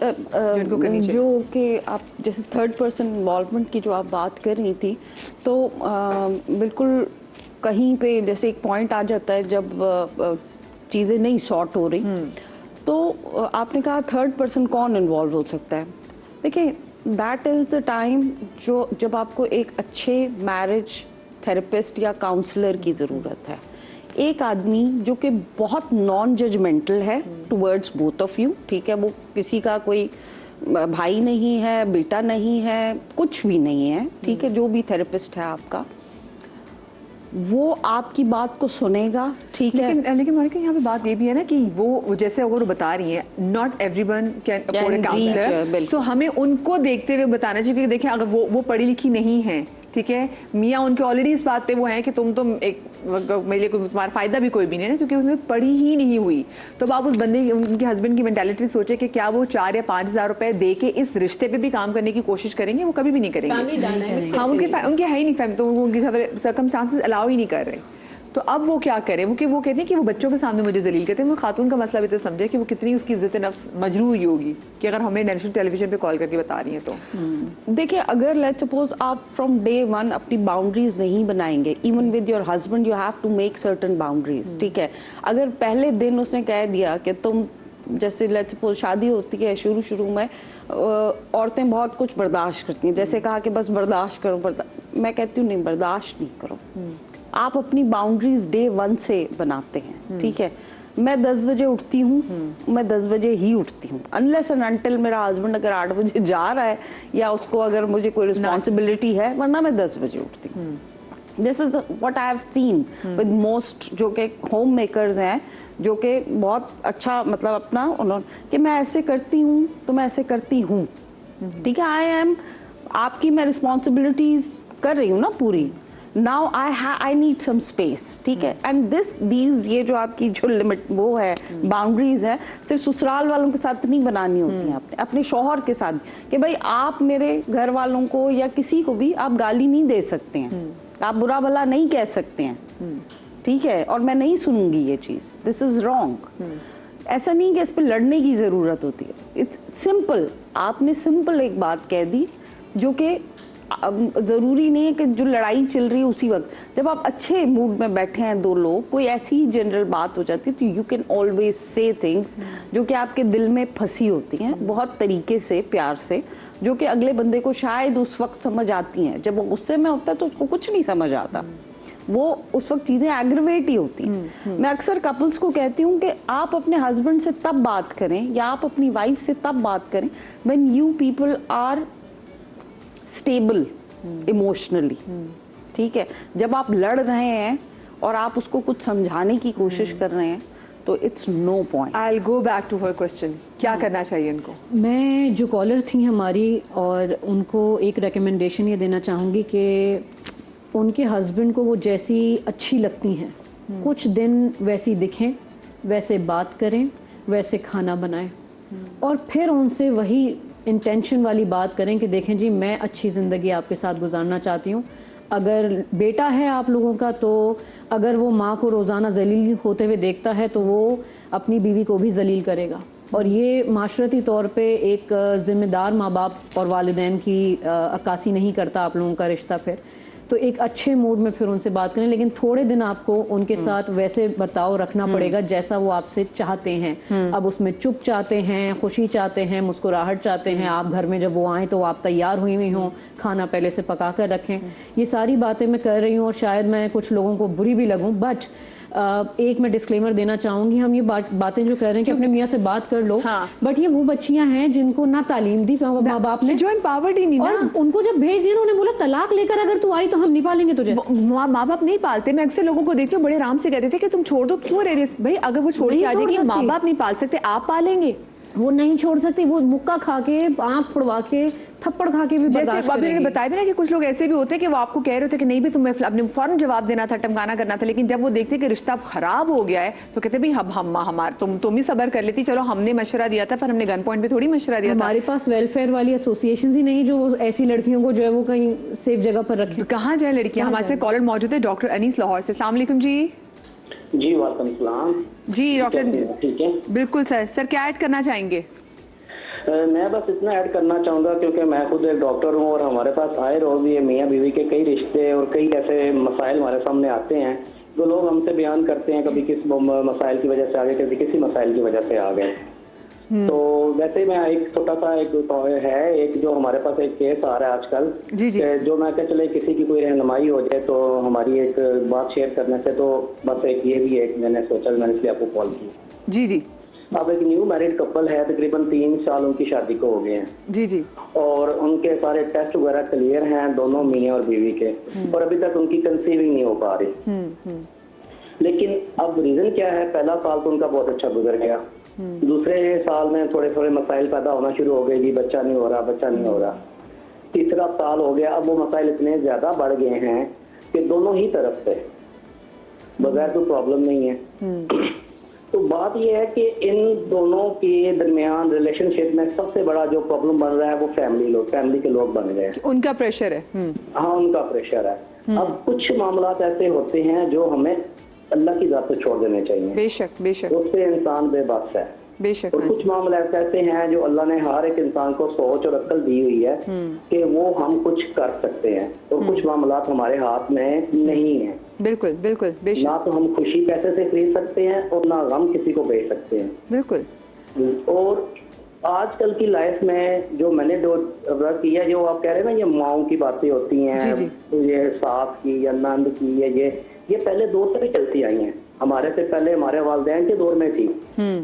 C: जो कि आप जैसे थर्ड पर्सन इन्वॉल्वमेंट की जो आप बात कर रही थी, तो बिल्कुल कहीं पे जैसे एक पॉइंट आ जाता है जब चीज़ें नहीं सॉर्ट हो रही, तो आपने कहा थर्ड पर्सन कौन इन्वॉल्व हो सकता है। देखिए दैट इज़ द टाइम जो जब आपको एक अच्छे मैरिज थेरेपिस्ट या काउंसलर की ज़रूरत है। एक आदमी जो कि बहुत नॉन जजमेंटल है टुवर्ड्स बोथ ऑफ यू, ठीक है, वो किसी का कोई भाई नहीं है, बेटा नहीं है, कुछ भी नहीं है, ठीक है, जो भी थेरेपिस्ट है आपका, वो आपकी बात को सुनेगा, ठीक है।
A: लेकिन मालिका यहाँ पे बात ये भी है ना कि वो जैसे अगर वो बता रही हैं not everyone can afford a counsellor, so हमें उनको देखते हुए बताना चाहिए कि देखिए अगर वो पढ़ी लिखी नहीं है, ठीक है, मियाँ उनके ऑलरेडी इस बात पे वो हैं कि तुम एक मेरे लिए तुम्हारा फायदा भी कोई भी नहीं है ना, क्योंकि उसने पढ़ी ही नहीं हुई। तो अब आप उस बंदे उनके हस्बैंड की मेंटालिटी सोचे कि क्या वो 4 या 5 हज़ार रुपए दे के इस रिश्ते पे भी काम करने की कोशिश करेंगे? वो कभी भी नहीं करेंगे। हाँ, उनके है ही नहीं फैमिली, तो उनकी सर्कमस्टांसेस अलाउ ही नहीं कर रहे। तो अब वो क्या करें, वो कहते हैं कि वो बच्चों के सामने मुझे जलील करते हैं। वो खातून का मसला भी तो समझे कि वो कितनी उसकी इज्जत नफ्स मजरू हुई होगी कि अगर हमें नेशनल टेलीविजन पे कॉल करके बता रही हैं तो।
C: देखिए अगर लेट्स सपोज आप फ्रॉम डे वन अपनी बाउंड्रीज नहीं बनाएंगे, even with your husband you have to make certain boundaries, ठीक है। अगर पहले दिन उसने कह दिया कि तुम जैसे लेट्स सपोज शादी होती है, शुरू शुरू में औरतें बहुत कुछ बर्दाश्त करती हैं, जैसे कहा कि बस बर्दाश्त करो, मैं कहती हूँ नहीं, बर्दाश्त नहीं करो। आप अपनी बाउंड्रीज डे 1 से बनाते हैं, ठीक है। मैं 10 बजे उठती हूँ, मैं 10 बजे ही उठती हूँ, अनलेस एंड अनटिल मेरा हस्बैंड अगर 8 बजे जा रहा है या उसको अगर मुझे कोई रिस्पॉन्सिबिलिटी है, वरना मैं 10 बजे उठती हूँ। This is what I have seen with most जो कि होम मेकर्स हैं, जो कि बहुत अच्छा मतलब अपना उन्होंने कि मैं ऐसे करती हूँ तो मैं ऐसे करती हूँ, ठीक है। आई एम आपकी मैं रिस्पॉन्सिबिलिटीज कर रही हूँ ना पूरी। Now I need some space, ठीक है। एंड दीज ये जो आपकी जो लिमिट वो है, बाउंड्रीज है, सिर्फ ससुराल वालों के साथ नहीं बनानी होती हैं, आपने अपने शौहर के साथ कि भाई आप मेरे घर वालों को या किसी को भी आप गाली नहीं दे सकते हैं, आप बुरा भला नहीं कह सकते हैं, ठीक है। और मैं नहीं सुनूंगी ये चीज, दिस इज रॉन्ग। ऐसा नहीं कि इस पर लड़ने की जरूरत होती है, इट्स सिंपल। आपने सिंपल एक बात कह दी जो कि जरूरी नहीं है कि जो लड़ाई चल रही है उसी वक्त, जब आप अच्छे मूड में बैठे हैं दो लोग, कोई ऐसी ही जनरल बात हो जाती है तो you can always say things जो कि आपके दिल में फंसी होती हैं बहुत तरीके से, प्यार से, जो कि अगले बंदे को शायद उस वक्त समझ आती हैं। जब वो गुस्से में होता है तो उसको कुछ नहीं समझ आता, वो उस वक्त चीजें एग्रीवेट ही होती हैं। मैं अक्सर कपल्स को कहती हूँ कि आप अपने हस्बैंड से तब बात करें या आप अपनी वाइफ से तब बात करें when you people are stable emotionally, ठीक है। जब आप लड़ रहे हैं और आप उसको कुछ समझाने की कोशिश कर रहे हैं तो it's no point.
A: I will go back to her question, क्या करना चाहिए इनको?
D: मैं जो कॉलर थी हमारी, और उनको एक रिकमेंडेशन ये देना चाहूँगी कि उनके हस्बैंड को वो जैसी अच्छी लगती हैं कुछ दिन वैसी दिखें, वैसे बात करें, वैसे खाना बनाएं, और फिर उनसे वही इंटेंशन वाली बात करें कि देखें जी मैं अच्छी ज़िंदगी आपके साथ गुजारना चाहती हूँ। अगर बेटा है आप लोगों का, तो अगर वो माँ को रोज़ाना जलील होते हुए देखता है तो वो अपनी बीवी को भी जलील करेगा, और ये माशरती तौर पे एक ज़िम्मेदार माँ बाप और वालिदैन की अक्कासी नहीं करता आप लोगों का रिश्ता। फिर तो एक अच्छे मूड में फिर उनसे बात करें, लेकिन थोड़े दिन आपको उनके साथ वैसे बर्ताव रखना पड़ेगा जैसा वो आपसे चाहते हैं। अब उसमें चुप चाहते हैं, खुशी चाहते हैं, मुस्कुराहट चाहते हैं, आप घर में जब वो आएँ तो आप तैयार हुई हुई हों, खाना पहले से पका कर रखें। ये सारी बातें मैं कर रही हूँ और शायद मैं कुछ लोगों को बुरी भी लगूँ, बट एक मैं डिस्क्लेमर देना चाहूंगी, हम ये बातें जो कर रहे हैं कि अपने मियाँ से बात कर लो, बट ये वो बच्चियां हैं जिनको ना तालीम दी माँ बाप ने, जो एम्पावर्ड ही नहीं, और उनको जब भेज दिया उन्होंने बोला तलाक लेकर अगर तू आई तो हम नहीं पालेंगे तुझे।
A: माँ बाप नहीं पालते। मैं अक्सर लोगों को देखती हूँ बड़े आराम से कहते थे कि तुम छोड़ दो, क्यों रह रहे भाई, अगर वो छोड़ के आ जाएगी, माँ बाप नहीं पाल सकते, आप पालेंगे।
D: वो नहीं छोड़ सकती, वो मुक्का खा के, आंख फुड़वा के, थप्पड़ खा के भी बर्दाश्त करेंगी।
A: जैसे बताया भी ना कि कुछ लोग ऐसे भी होते हैं कि वो आपको कह रहे होते कि नहीं भी तुम्हें अपने फौरन जवाब देना था, टमकाना करना था, लेकिन जब वो देखते कि रिश्ता खराब हो गया है तो कहते भाई तुम ही सबर कर लेती, चलो हमने मशवरा दिया था पर हमने गन पॉइंट पे थोड़ी मशवरा दिया था।
D: हमारे पास वेलफेयर वाली एसोसिएशन ही नहीं जो ऐसी लड़कियों को जो है वो कहीं सेफ जगह पर रखें।
A: कहाँ जाए लड़कियां? हमारे साथ कॉलर मौजूद है डॉक्टर अनीस लाहौर से। अस्सलाम वालेकुम जी।
F: जी वालेकुम सलाम
A: जी डॉक्टर।
F: ठीक है,
A: बिल्कुल सर क्या ऐड करना चाहेंगे?
F: मैं बस इतना ऐड करना चाहूँगा क्योंकि मैं खुद एक डॉक्टर हूँ और हमारे पास आए रोज ये मियाँ बीवी के कई रिश्ते और कई ऐसे मसाइल हमारे सामने आते हैं जो लोग हमसे बयान करते हैं, कभी किस मसाइल की वजह से आ गए, कभी किसी मसाइल की वजह से आ गए। तो वैसे मैं एक छोटा सा एक जो हमारे पास एक केस आ रहा है आजकल, जो मैं कह चले किसी की कोई रहनुमाई हो जाए तो हमारी एक बात शेयर करने से, तो बस एक ये भी एक मैंने सोचा, मैंने इसलिए आपको कॉल की।
A: जी।
F: अब एक न्यू मैरिड कपल है, तकरीबन 3 साल उनकी शादी को हो गए हैं।
A: जी।
F: और उनके सारे टेस्ट वगैरह क्लियर हैं दोनों मियां और बीवी के, और अभी तक उनकी कंसीविंग नहीं हो पा रही। लेकिन अब रीजन क्या है? पहला साल तो उनका बहुत अच्छा गुजर गया, दूसरे साल में थोड़े थोड़े मसाइल पैदा होना शुरू हो गए, जी बच्चा नहीं हो रहा। तीसरा साल हो गया, अब वो मसाइल इतने ज्यादा बढ़ गए हैं कि दोनों ही तरफ से बगैर तो प्रॉब्लम नहीं है। तो बात यह है कि इन दोनों के दरमियान रिलेशनशिप में सबसे बड़ा जो प्रॉब्लम बन रहा है वो फैमिली के लोग बन गए हैं।
A: उनका प्रेशर है।
F: हाँ, उनका प्रेशर है। अब कुछ मामला ऐसे होते हैं जो हमें अल्लाह की जात पे छोड़ देने चाहिए।
A: बेशक
F: उससे इंसान बेबस है।
A: बेशक।
F: और कुछ मामले ऐसे हैं जो अल्लाह ने हर एक इंसान को सोच और अक्ल दी हुई है कि वो हम कुछ कर सकते हैं, और कुछ मामला हमारे हाथ में नहीं है।
A: बिल्कुल बेशक।
F: ना तो हम खुशी पैसे से खरीद सकते हैं और ना गम किसी को बेच सकते हैं।
A: बिल्कुल।
H: और आजकल की लाइफ में जो मैंने जो वर्क किया, जो आप कह रहे हैं ना, ये माओं की बातें होती हैं, तो ये सास की या नंद की, ये पहले दौर से भी चलती आई हैं। हमारे से पहले हमारे वालिदैन के दौर में थी,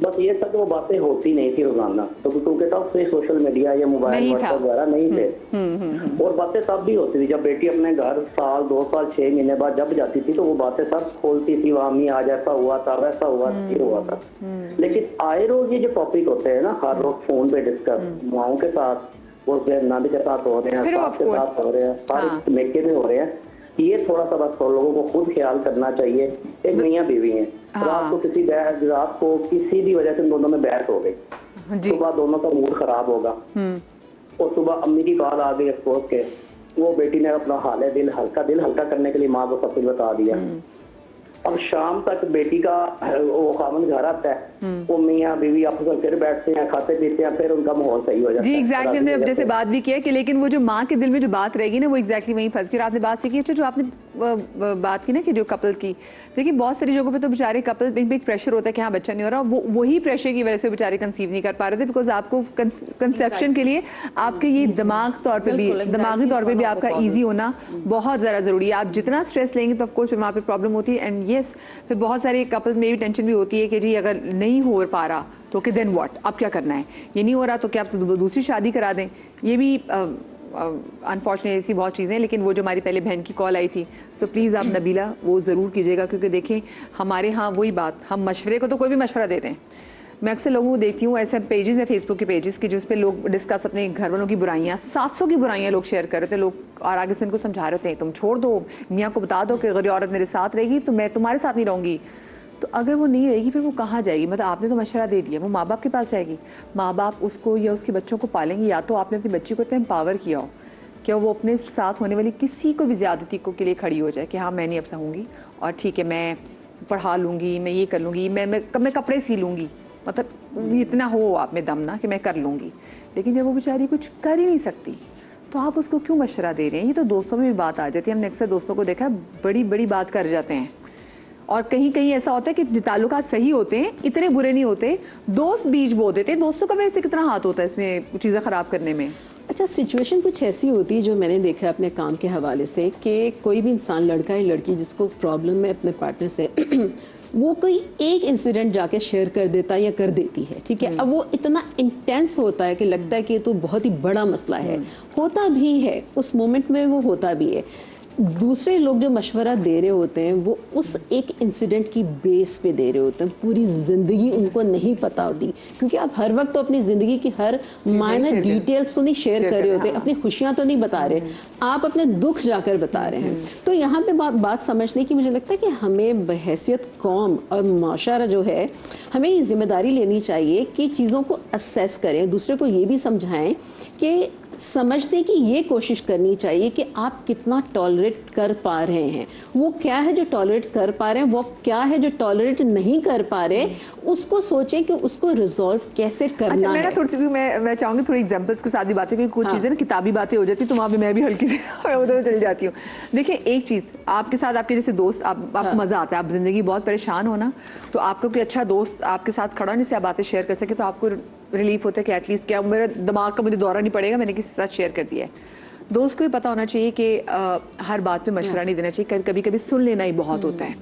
H: बस ये सब वो बातें होती नहीं थी रोजाना, तो क्योंकि तब से सोशल मीडिया या मोबाइल व्हाट्सएप वगैरह नहीं थे। और बातें तब भी होती थी, जब बेटी अपने घर साल 2 साल 6 महीने बाद जब जाती थी तो वो बातें सब खोलती थी, वहाँ मी आज ऐसा हुआ था, वैसा हुआ था, ये हुआ था। लेकिन आए रोज ये जो टॉपिक होते हैं ना, हर रोज फोन पे डिस्कस, माओं के साथ, वो नंद के साथ हो रहे हैं, सास के साथ हो रहे हैं, सारे मेके में हो रहे हैं, ये थोड़ा सा बस लोगों को खुद ख्याल करना चाहिए। एक मियाँ बीवी है, रात को किसी भी वजह से दोनों में बहस हो गई, सुबह दोनों का मूड खराब होगा, और सुबह अम्मी की कॉल आ गई अफसोस के, वो बेटी ने अपना दिल हल्का करने के लिए माँ को सब कुछ बता दिया। अब शाम तक बेटी का वो खामन घर आता है, वो मियाँ बीवी आपस में फिर बैठते हैं, खाते पीते हैं, फिर उनका माहौल सही हो जाता है।
A: जी एग्जैक्टली, हमने अब जैसे बात भी किया कि लेकिन वो जो माँ के दिल में जो बात रहेगी ना, वो एग्जैक्टली वहीं फंस गई। और आपने बात सीखी, अच्छा जो आपने बात की ना कि जो कपल्स की, देखिए बहुत सारी जगहों पे तो बेचारे कपल बिग प्रेशर होता है कि हाँ बच्चा नहीं हो रहा, वही प्रेशर की वजह से बेचारे कंसीव नहीं कर पा रहे थे, बिकॉज आपको कंसेप्शन के लिए आपके ये दिमागी तौर पे भी आपका ईजी होना बहुत ज़्यादा ज़रूरी है। आप जितना स्ट्रेस लेंगे तो ऑफकोर्स फिर वहाँ पे प्रॉब्लम होती है। एंड येस, फिर बहुत सारे कपल्स में भी टेंशन भी होती है कि जी अगर नहीं हो पा रहा तो कि देन व्हाट, अब क्या करना है, ये नहीं हो रहा तो क्या आप तो दूसरी शादी करा दें। ये भी अनफॉर्चुनेटली ऐसी बहुत चीज़ें हैं। लेकिन वो जो हमारी पहले बहन की कॉल आई थी, सो प्लीज़ आप नबीला वो ज़रूर कीजिएगा, क्योंकि देखें हमारे यहाँ वही बात, हम मशवरे को तो कोई भी मशवरा देते हैं। मैं अक्सर लोगों को देखती हूँ, ऐसे पेजेस हैं फेसबुक के पेजेस की जिस पे लोग डिस्कस अपने घर वालों की बुराइयाँ, सासों की बुराइयाँ लोग शेयर कर रहे थे, लोग और आगे से उनको समझा रहे थे तुम छोड़ दो, मियाँ को बता दो कि अगर ये औरत मेरे साथ रहेगी तो मैं तुम्हारे साथ नहीं रहूँगी। तो अगर वो नहीं रहेगी फिर वो कहाँ जाएगी? मतलब आपने तो मशवरा दे दिया, वो माँ बाप के पास जाएगी, माँ बाप उसको या उसके बच्चों को पालेंगे, या तो आपने अपनी बच्ची को इतना एम्पावर किया हो क्या वो अपने साथ होने वाली किसी को भी ज़्यादती को के लिए खड़ी हो जाए कि हाँ मैं नहीं अब सहूँगी और ठीक है मैं पढ़ा लूँगी, मैं ये कर लूँगी, मैं कपड़े सी लूँगी, मतलब इतना हो आप में दम ना कि मैं कर लूँगी। लेकिन जब वो बेचारी कुछ कर ही नहीं सकती तो आप उसको क्यों मशवरा दे रहे हैं? ये तो दोस्तों में भी बात आ जाती है। हमने अक्सर दोस्तों को देखा है बड़ी बड़ी बात कर जाते हैं, और कहीं कहीं ऐसा होता है कि ताल्लुकात सही होते हैं, इतने बुरे नहीं होते, दोस्त बीज बो देते हैं। दोस्तों का वैसे कितना हाथ होता है इसमें चीज़ें ख़राब करने में?
E: अच्छा, सिचुएशन कुछ ऐसी होती है जो मैंने देखा अपने काम के हवाले से कि कोई भी इंसान, लड़का या लड़की, जिसको प्रॉब्लम है अपने पार्टनर से वो कोई एक इंसिडेंट जाके शेयर कर देता है या कर देती है, ठीक है। अब वो इतना इंटेंस होता है कि लगता है कि ये तो बहुत ही बड़ा मसला है, होता भी है उस मोमेंट में, वो होता भी है। दूसरे लोग जो मशवरा दे रहे होते हैं वो उस एक इंसिडेंट की बेस पे दे रहे होते हैं, पूरी ज़िंदगी उनको नहीं पता होती, क्योंकि आप हर वक्त तो अपनी ज़िंदगी की हर माइनर डिटेल्स तो नहीं शेयर कर रहे होते, अपनी खुशियाँ तो नहीं बता रहे, आप अपने दुख जाकर बता रहे हैं। तो यहाँ पे बात समझने की मुझे लगता है कि हमें बहैसियत कौम और माशरा जो है, हमें ये जिम्मेदारी लेनी चाहिए कि चीज़ों को असेस करें, दूसरे को ये भी समझाएं कि समझने की ये कोशिश करनी चाहिए कि आप कितना टॉलरेट कर पा रहे हैं, वो क्या है जो टॉलरेट कर पा रहे हैं, वो क्या है जो टॉलरेट नहीं कर पा रहे, उसको सोचें कि उसको रिजॉल्व कैसे करना है।
A: मैं चाहूँगी थोड़ी एग्जांपल्स के साथ भी बातें, क्योंकि कुछ चीज़ें ना किताबी बातें हो जाती तो वहाँ पे मैं भी हल्की से उधर चली जाती हूँ। देखिए एक चीज़ आपके साथ, आपके जैसे दोस्त, आपको मज़ा आता है, आप ज़िंदगी बहुत परेशान हो ना, तो आपको कोई अच्छा दोस्त आपके साथ खड़ा, जिससे आप बातें शेयर कर सके, तो आपको रिलीफ होता है कि एटलीस्ट क्या मेरा दिमाग का मुझे दौरा नहीं पड़ेगा, मैंने किसी के साथ शेयर कर दिया है। दोस्त को भी पता होना चाहिए कि हर बात पे मशवरा नहीं देना चाहिए, कभी कभी सुन लेना ही बहुत होता है।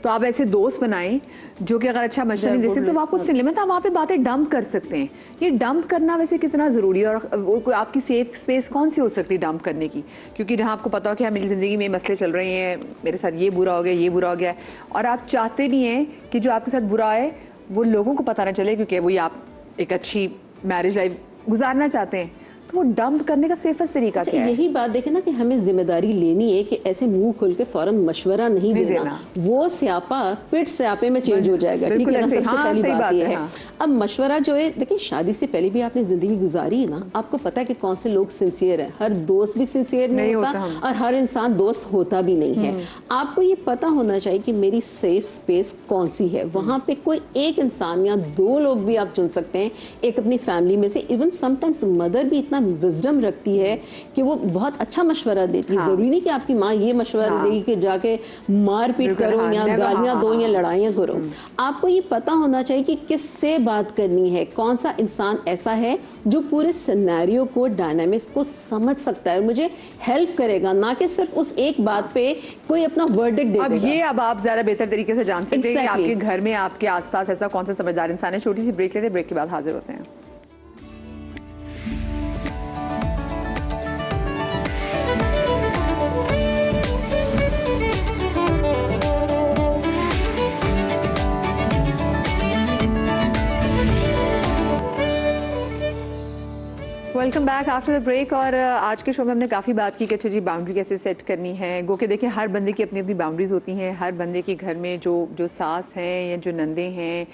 A: तो आप ऐसे दोस्त बनाएं जो कि अगर अच्छा मशवरा नहीं दे सकते तो आपको सुन ले, मतलब आप वहाँ पे बातें डंप कर सकते हैं। ये डंप करना वैसे कितना ज़रूरी है, और वो आपकी सेफ स्पेस कौन सी हो सकती है डंप करने की? क्योंकि जहाँ आपको पता हो कि मेरी ज़िंदगी में मसले चल रहे हैं, मेरे साथ ये बुरा हो गया, ये बुरा हो गया, और आप चाहते नहीं हैं कि जो आपके साथ बुरा है वो लोगों को पता ना चले, क्योंकि वही आप एक अच्छी मैरिज लाइफ गुजारना चाहते हैं, तो वो डंप करने का सेफेस्ट तरीका क्या है?
E: यही बात देखें ना कि हमें जिम्मेदारी लेनी है कि ऐसे मुंह खोल के फौरन मशवरा नहीं देना। वो स्यापा पिट स्यापे में चेंज हो जाएगा, ठीक है ना, सबसे पहली बात ये है। अब मशवरा जो है, देखिए शादी से पहले भी आपने जिंदगी गुजारी है ना, आपको पता है कि कौन से लोग सिंसियर है। हर दोस्त भी सिंसियर नहीं होता और हर इंसान दोस्त होता भी नहीं है। आपको ये पता होना चाहिए कि मेरी सेफ स्पेस कौन सी है, वहाँ पे कोई एक इंसान या दो लोग भी आप चुन सकते हैं, एक अपनी फैमिली में से, इवन समटाइम्स मदर भी इतना विजडम रखती है कि वो बहुत अच्छा मशवरा देती है। ज़रूरी नहीं कि आपकी माँ ये मशवरा देगी कि जाके मारपीट करो या गालियाँ दो या लड़ाइयाँ करो। आपको ये पता होना चाहिए कि किससे बात करनी है, कौन सा इंसान ऐसा है जो पूरे सिनेरियो को, डायनामिक्स को समझ सकता है, मुझे हेल्प करेगा, ना कि सिर्फ उस एक बात पे कोई अपना वर्डिक्ट दे
A: अब
E: देगा।
A: ये अब आप ज़्यादा बेहतर तरीके से जानते हैं कि
E: Exactly.
A: आपके घर में, आपके आसपास ऐसा कौन सा समझदार इंसान है। छोटी सी ब्रेक लेते हैं, ब्रेक के बाद हाजिर होते हैं। Welcome back after the break. और आज के शो में हमने काफ़ी बात की कि अच्छा जी बाउंड्री कैसे सेट करनी है। गो के देखिए हर बंदे की अपनी अपनी बाउंड्रीज होती हैं। हर बंदे के घर में जो सास हैं या जो नंदे हैं,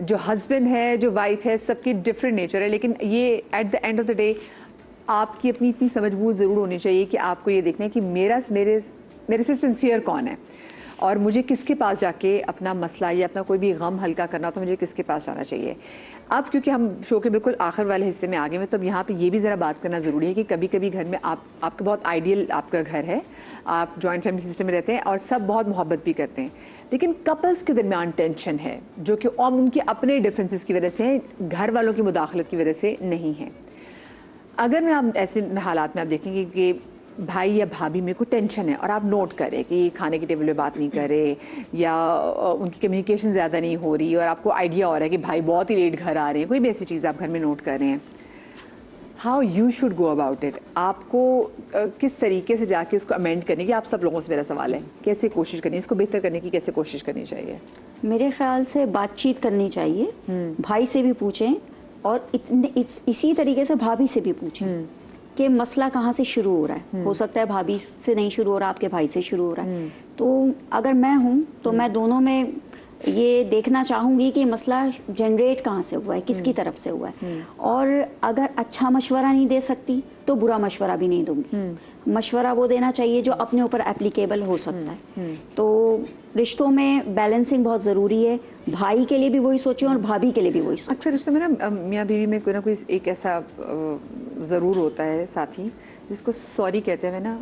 A: जो हस्बैंड है, जो वाइफ है, सबकी डिफरेंट नेचर है। लेकिन ये at the end of the day आपकी अपनी इतनी समझबूझ ज़रूर होनी चाहिए कि आपको ये देखना है कि मेरे से सिंसियर कौन है और मुझे किसके पास जाके अपना मसला या अपना कोई भी गम हल्का करना, तो मुझे किसके पास जाना चाहिए। अब क्योंकि हम शो के बिल्कुल आखिर वाले हिस्से में आ गए हैं, तो अब यहाँ पे ये भी ज़रा बात करना ज़रूरी है कि कभी कभी घर में आपका बहुत आइडियल आपका घर है, आप जॉइंट फैमिली सिस्टम में रहते हैं और सब बहुत मोहब्बत भी करते हैं, लेकिन कपल्स के दरमियान टेंशन है जो कि और उनके अपने डिफरेंसेस की वजह से, घर वालों की मुदाखलत की वजह से नहीं है। अगर मैं आप ऐसे हालात में आप देखेंगे कि भाई या भाभी में कोई टेंशन है और आप नोट करें कि खाने की टेबल पे बात नहीं करे या उनकी कम्युनिकेशन ज़्यादा नहीं हो रही और आपको आइडिया हो रहा है कि भाई बहुत ही लेट घर आ रहे हैं, कोई भी ऐसी चीज़ आप घर में नोट कर रहे हैं, how you should go about it. आपको किस तरीके से जाके उसको अमेंड करने की, आप सब लोगों से मेरा सवाल है, कैसे कोशिश करनी, इसको बेहतर करने की कैसे कोशिश करनी चाहिए?
B: मेरे ख्याल से बातचीत करनी चाहिए। भाई से भी पूछें और इसी तरीके से भाभी से भी पूछें कि मसला कहाँ से शुरू हो रहा है। हो सकता है भाभी से नहीं शुरू हो रहा, आपके भाई से शुरू हो रहा है। तो अगर मैं हूँ तो मैं दोनों में ये देखना चाहूँगी कि मसला जनरेट कहाँ से हुआ है, किसकी तरफ से हुआ है। और अगर अच्छा मशवरा नहीं दे सकती तो बुरा मशवरा भी नहीं दूंगी। मशवरा वो देना चाहिए जो अपने ऊपर एप्लीकेबल हो सकता है। तो रिश्तों में बैलेंसिंग बहुत ज़रूरी है। भाई के लिए भी वही सोचें और भाभी के लिए भी वही सोचें।
A: अक्सर रिश्तों में ना मियाँ बीवी में कोई ना कोई एक ऐसा ज़रूर होता है साथी जिसको सॉरी कहते हुए ना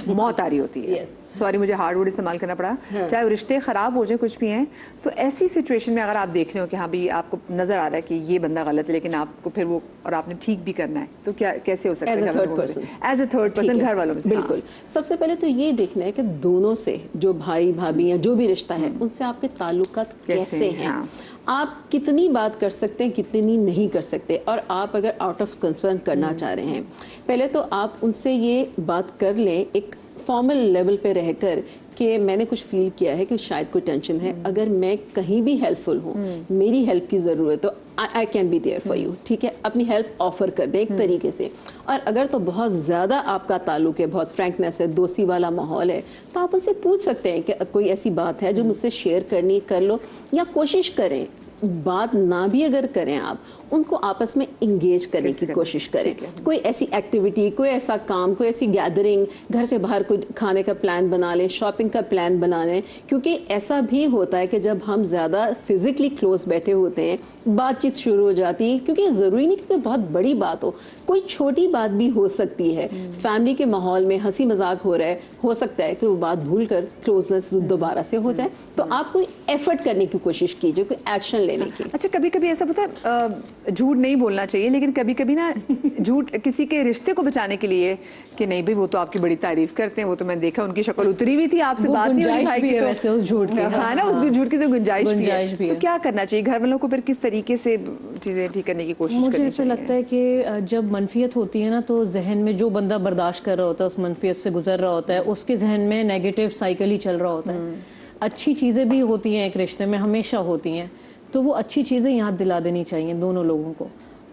A: मौत आ रही होती है। सॉरी मुझे हार्ड वर्ड इस्तेमाल करना पड़ा, चाहे वो रिश्ते ख़राब हो जाए, कुछ भी हैं। तो ऐसी सिचुएशन में अगर आप देख रहे हो कि हाँ भी आपको नज़र आ रहा है कि ये बंदा गलत है, लेकिन आपको फिर वो और आपने ठीक भी करना है, तो क्या कैसे हो सकता है? एज अ थर्ड पर्सन घर वालों में।
E: बिल्कुल। सबसे पहले तो ये देखना है कि दोनों से, जो भाई भाभी या जो भी रिश्ता है, उनसे आपके ताल्लुकात कैसे हैं। आप कितनी बात कर सकते हैं, कितनी नहीं कर सकते। और आप अगर आउट ऑफ कंसर्न करना चाह रहे हैं, पहले तो आप उनसे ये बात कर लें एक फॉर्मल लेवल पे रहकर कि मैंने कुछ फील किया है कि शायद कोई टेंशन है, अगर मैं कहीं भी हेल्पफुल हूँ, मेरी हेल्प की ज़रूरत, तो I can be there for you. ठीक है, अपनी हेल्प ऑफर कर दें एक तरीके से। और अगर तो बहुत ज़्यादा आपका ताल्लुक है, बहुत फ्रैंकनेस है, दोस्ती वाला माहौल है, तो आप उनसे पूछ सकते हैं कि कोई ऐसी बात है जो मुझसे शेयर करनी, कर लो। या कोशिश करें, बात ना भी अगर करें, आप उनको आपस में इंगेज करने की कोशिश करें। कोई ऐसी एक्टिविटी, कोई ऐसा काम, कोई ऐसी गैदरिंग, घर से बाहर कोई खाने का प्लान बना लें, शॉपिंग का प्लान बना लें। क्योंकि ऐसा भी होता है कि जब हम ज़्यादा फिजिकली क्लोज बैठे होते हैं, बातचीत शुरू हो जाती है। क्योंकि ज़रूरी नहीं कि कोई बहुत बड़ी बात हो, कोई छोटी बात भी हो सकती है। फैमिली के माहौल में हंसी मजाक हो रहा है, हो सकता है कि वो बात भूल कर क्लोजनेस दोबारा से हो जाए। तो आप कोई एफर्ट करने की कोशिश कीजिए, कोई एक्शन लेने की।
A: अच्छा, कभी कभी ऐसा होता है झूठ नहीं बोलना चाहिए, लेकिन कभी कभी ना झूठ किसी के रिश्ते को बचाने के लिए कि नहीं भाई वो तो आपकी बड़ी तारीफ करते हैं, वो तो मैंने देखा उनकी शक्ल उतरी हुई थी, आपसे बात नहीं हुई भाई की,
D: वैसे उस झूठ की,
A: हाँ ना, उस झूठ की तो गुंजाइश भी
D: भी
A: है। तो क्या करना चाहिए घर वालों को, फिर किस तरीके से चीजें ठीक करने की कोशिश करनी चाहिए?
D: मुझे ऐसा लगता है कि जब मनफियत होती है ना, तो जहन में जो बंदा बर्दाश्त कर रहा होता है, उस मनफियत से गुजर रहा होता है, उसके जहन में नेगेटिव साइकिल ही चल रहा होता है। अच्छी चीज़ें भी होती हैं एक रिश्ते में, हमेशा होती हैं, तो वो अच्छी चीज़ें याद दिला देनी चाहिए दोनों लोगों को।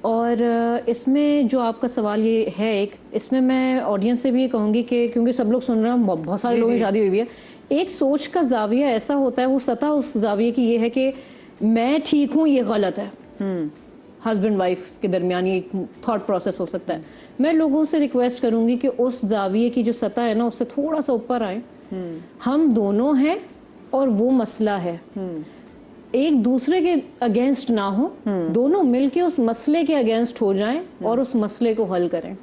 D: और इसमें जो आपका सवाल ये है, एक इसमें मैं ऑडियंस से भी ये कहूँगी कि क्योंकि सब लोग सुन रहे हैं, बहुत सारे लोगों की शादी हुई है, एक सोच का जाविया ऐसा होता है, वो सतह उस जाविये की ये है कि मैं ठीक हूँ, ये गलत है। हस्बैंड वाइफ के दरमियान ये थॉट प्रोसेस हो सकता है। मैं लोगों से रिक्वेस्ट करूँगी कि उस जाविये की जो सतह है ना, उससे थोड़ा सा ऊपर आए। हम दोनों हैं और वो मसला है। एक दूसरे के अगेंस्ट ना हो, दोनों मिलके उस मसले के अगेंस्ट हो जाएं और उस मसले को हल करें।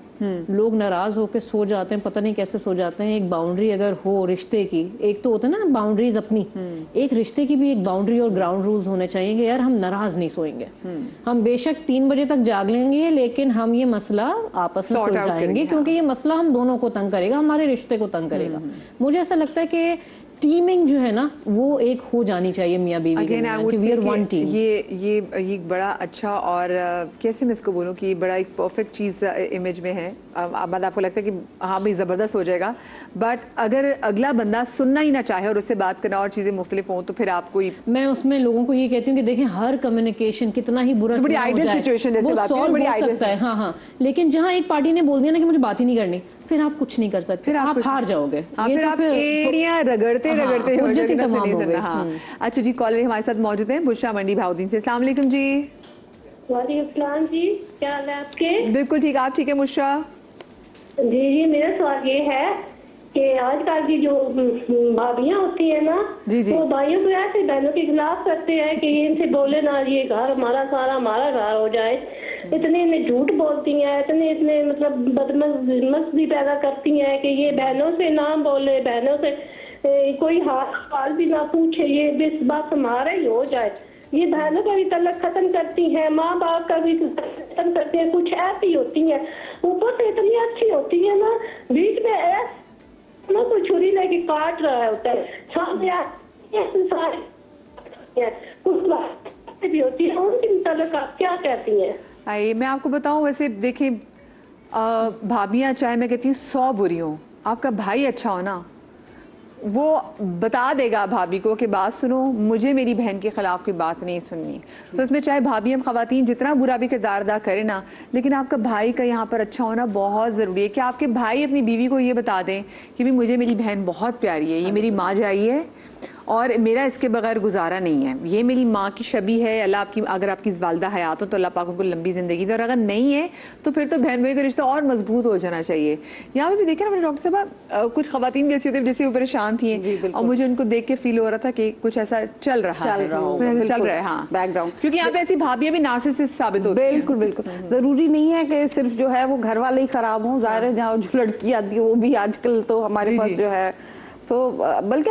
D: लोग नाराज होकर सो जाते हैं, पता नहीं कैसे सो जाते हैं। एक बाउंड्री अगर हो रिश्ते की, एक तो होता है ना बाउंड्रीज अपनी, एक रिश्ते की भी एक बाउंड्री और ग्राउंड रूल्स होने चाहिए कि यार हम नाराज नहीं सोएंगे, हम बेशक 3 बजे तक जाग लेंगे लेकिन हम ये मसला आपस में सुलझाएंगे, क्योंकि ये मसला हम दोनों को तंग करेगा, हमारे रिश्ते को तंग करेगा। मुझे ऐसा लगता है कि टीमिंग जो है ना वो एक हो जानी चाहिए मियाँ बीवी के दरमियान, कि वी आर वन टीम।
A: ये बड़ा अच्छा और कैसे मैं इसको बोलूँ कि बड़ा एक परफेक्ट चीज़ इमेज में है। अब आपको लगता है कि हाँ भाई ज़बरदस्त हो जाएगा, बट अगर अगला बंदा सुनना ही ना चाहे और उससे बात करना और चीज़ें मुख्तलिफ हों तो फिर आपको
D: मैं उसमें लोगों को ये कहती हूँ कि देखें हर कम्युनिकेशन कितना ही बुरा
A: बड़ी आइडियल सिचुएशन है,
D: वो सॉल्व हो सकता है। हाँ, लेकिन जहाँ एक पार्टी ने बोल दिया ना कि मुझे बात ही नहीं करनी, फिर आप कुछ नहीं कर सकते, फिर आप हार जाओगे।
A: फिर आप एड़ियां रगड़ते हो जाएगी ना,
D: तमाम हो गए।
A: हाँ। अच्छा जी, कॉलर हमारे साथ मौजूद हैं बुशरा मंडी बहाउद्दीन से। अस्सलाम वालेकुम जी।
G: वालेकुम जी, क्या हाल है आपके?
A: बिल्कुल ठीक, आप ठीक है मुशरा?
G: जी, मेरा सवाल ये है कि आजकल की जो भाभियां होती है ना,
A: जी।
G: वो भाइयों को ऐसे बहनों के खिलाफ करते हैं कि इनसे बोले ना, ये घर हमारा सारा हमारा घर हो जाए। इतने इन्हें झूठ बोलती हैं, इतने मतलब बदमज़ भी पैदा करती हैं कि ये बहनों से ना बोले, बहनों से कोई हाल भी ना पूछे, ये बस बात हमारा ही हो जाए। ये बहनों का भी तलक खत्म करती हैं, माँ बाप का भी खत्म करती हैं। कुछ ऐसी होती हैं, ऊपर से इतनी अच्छी होती है ना, बीच में ऐसा कोई छुरी लेके काट रहा होता है, सामने कुछ बातें भी होती है, उनकी तलक आप क्या कहती हैं?
A: आइए मैं आपको बताऊं, वैसे देखें भाभियां चाहे मैं कहती हूँ 100 बुरी हो, आपका भाई अच्छा हो ना, वो बता देगा भाभी को कि बात सुनो, मुझे मेरी बहन के खिलाफ कोई बात नहीं सुननी। तो इसमें चाहे भाभी हम खवातीन जितना बुरा भी किरदार अदा करें ना, लेकिन आपका भाई का यहाँ पर अच्छा होना बहुत ज़रूरी है कि आपके भाई अपनी बीवी को ये बता दें कि भी मुझे मेरी बहन बहुत प्यारी है, ये मेरी माँ जाई है और मेरा इसके बगैर गुजारा नहीं है, ये मेरी माँ की शबी है। अल्लाह आपकी, अगर आपकी वालिदा हयात हो तो अल्लाह पाक उनको लंबी ज़िंदगी दे, और अगर नहीं है तो फिर तो बहन भाई का रिश्ता और मजबूत हो जाना चाहिए। यहाँ पे भी देखे ना मैंने डॉक्टर साहब, कुछ खवातीन भी ऐसी होती है जैसे वो परेशान थी और मुझे उनको देख के फील हो रहा था कि कुछ ऐसा चल रहा है। हाँ,
C: बैकग्राउंड,
A: क्योंकि यहाँ पे ऐसी भाभियां भी नार्सिसिस्ट साबित होती हैं।
C: बिल्कुल जरूरी नहीं है कि सिर्फ जो है वो घर वाले ही खराब हों, ज़ाहिर है जहाँ जो लड़की आती है वो भी आजकल तो हमारे पास जो है, तो बल्कि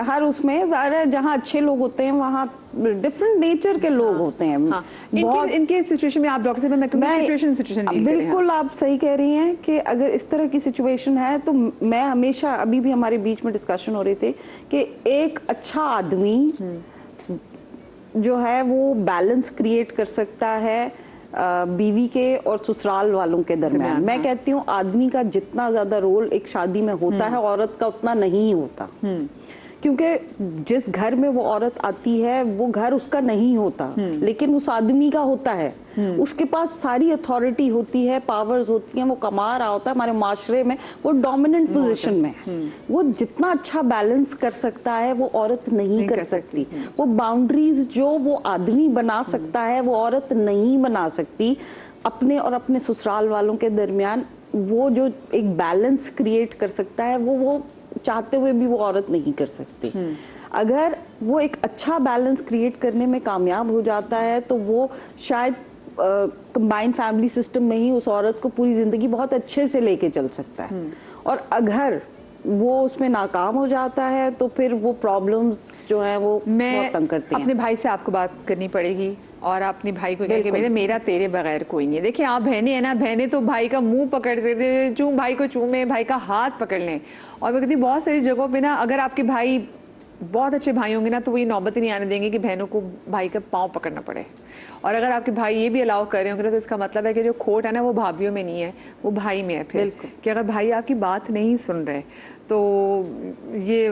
C: हर उसमें ज़ाहिर है जहाँ अच्छे लोग होते हैं वहाँ डिफरेंट नेचर के लोग होते हैं।
A: हाँ। बहुत इनके सिचुएशन में आप डॉक्टर साहब सिचुएशन
C: बिल्कुल आप सही कह रही हैं कि अगर इस तरह की सिचुएशन है तो मैं हमेशा, अभी भी हमारे बीच में डिस्कशन हो रहे थे कि एक अच्छा आदमी जो है वो बैलेंस क्रिएट कर सकता है बीवी के और ससुराल वालों के दरमियान। मैं कहती हूँ आदमी का जितना ज्यादा रोल एक शादी में होता है, औरत का उतना नहीं होता, क्योंकि जिस घर में वो औरत आती है वो घर उसका नहीं होता, लेकिन उस आदमी का होता है। उसके पास सारी अथॉरिटी होती है, पावर्स होती हैं, वो कमा रहा होता है, हमारे माशरे में वो डोमिनेंट पोजीशन में है। वो जितना अच्छा बैलेंस कर सकता है वो औरत नहीं कर सकती। वो बाउंड्रीज जो वो आदमी बना सकता है वो औरत नहीं बना सकती अपने और अपने ससुराल वालों के दरमियान। वो जो एक बैलेंस क्रिएट कर सकता है वो चाहते हुए भी वो औरत नहीं कर सकती। अगर वो एक अच्छा बैलेंस क्रिएट करने में कामयाब हो जाता है तो वो शायद कंबाइंड फैमिली सिस्टम में ही उस औरत को पूरी जिंदगी बहुत अच्छे से लेके चल सकता है। और अगर वो उसमें नाकाम हो जाता है तो फिर वो प्रॉब्लम्स जो हैं वो बहुत तंग करती हैं।
A: अपने भाई से आपको बात करनी पड़ेगी और अपने भाई को कह के मेरा तेरे बगैर कोई नहीं है। देखिए आप बहनें हैं ना, बहनें तो भाई का मुंह पकड़ते थे, चूम भाई को चूमे, भाई का हाथ पकड़ लें। और मैं कहती हूँ बहुत सारी जगहों पे ना अगर आपके भाई बहुत अच्छे भाई होंगे ना तो वो ये नौबत ही नहीं आने देंगे कि बहनों को भाई का पाँव पकड़ना पड़े। और अगर आपके भाई ये भी अलाउ कर रहे होंगे तो इसका मतलब है कि जो खोट है ना वो भाभियों में नहीं है, वो भाई में है। फिर कि अगर भाई आपकी बात नहीं सुन रहे तो ये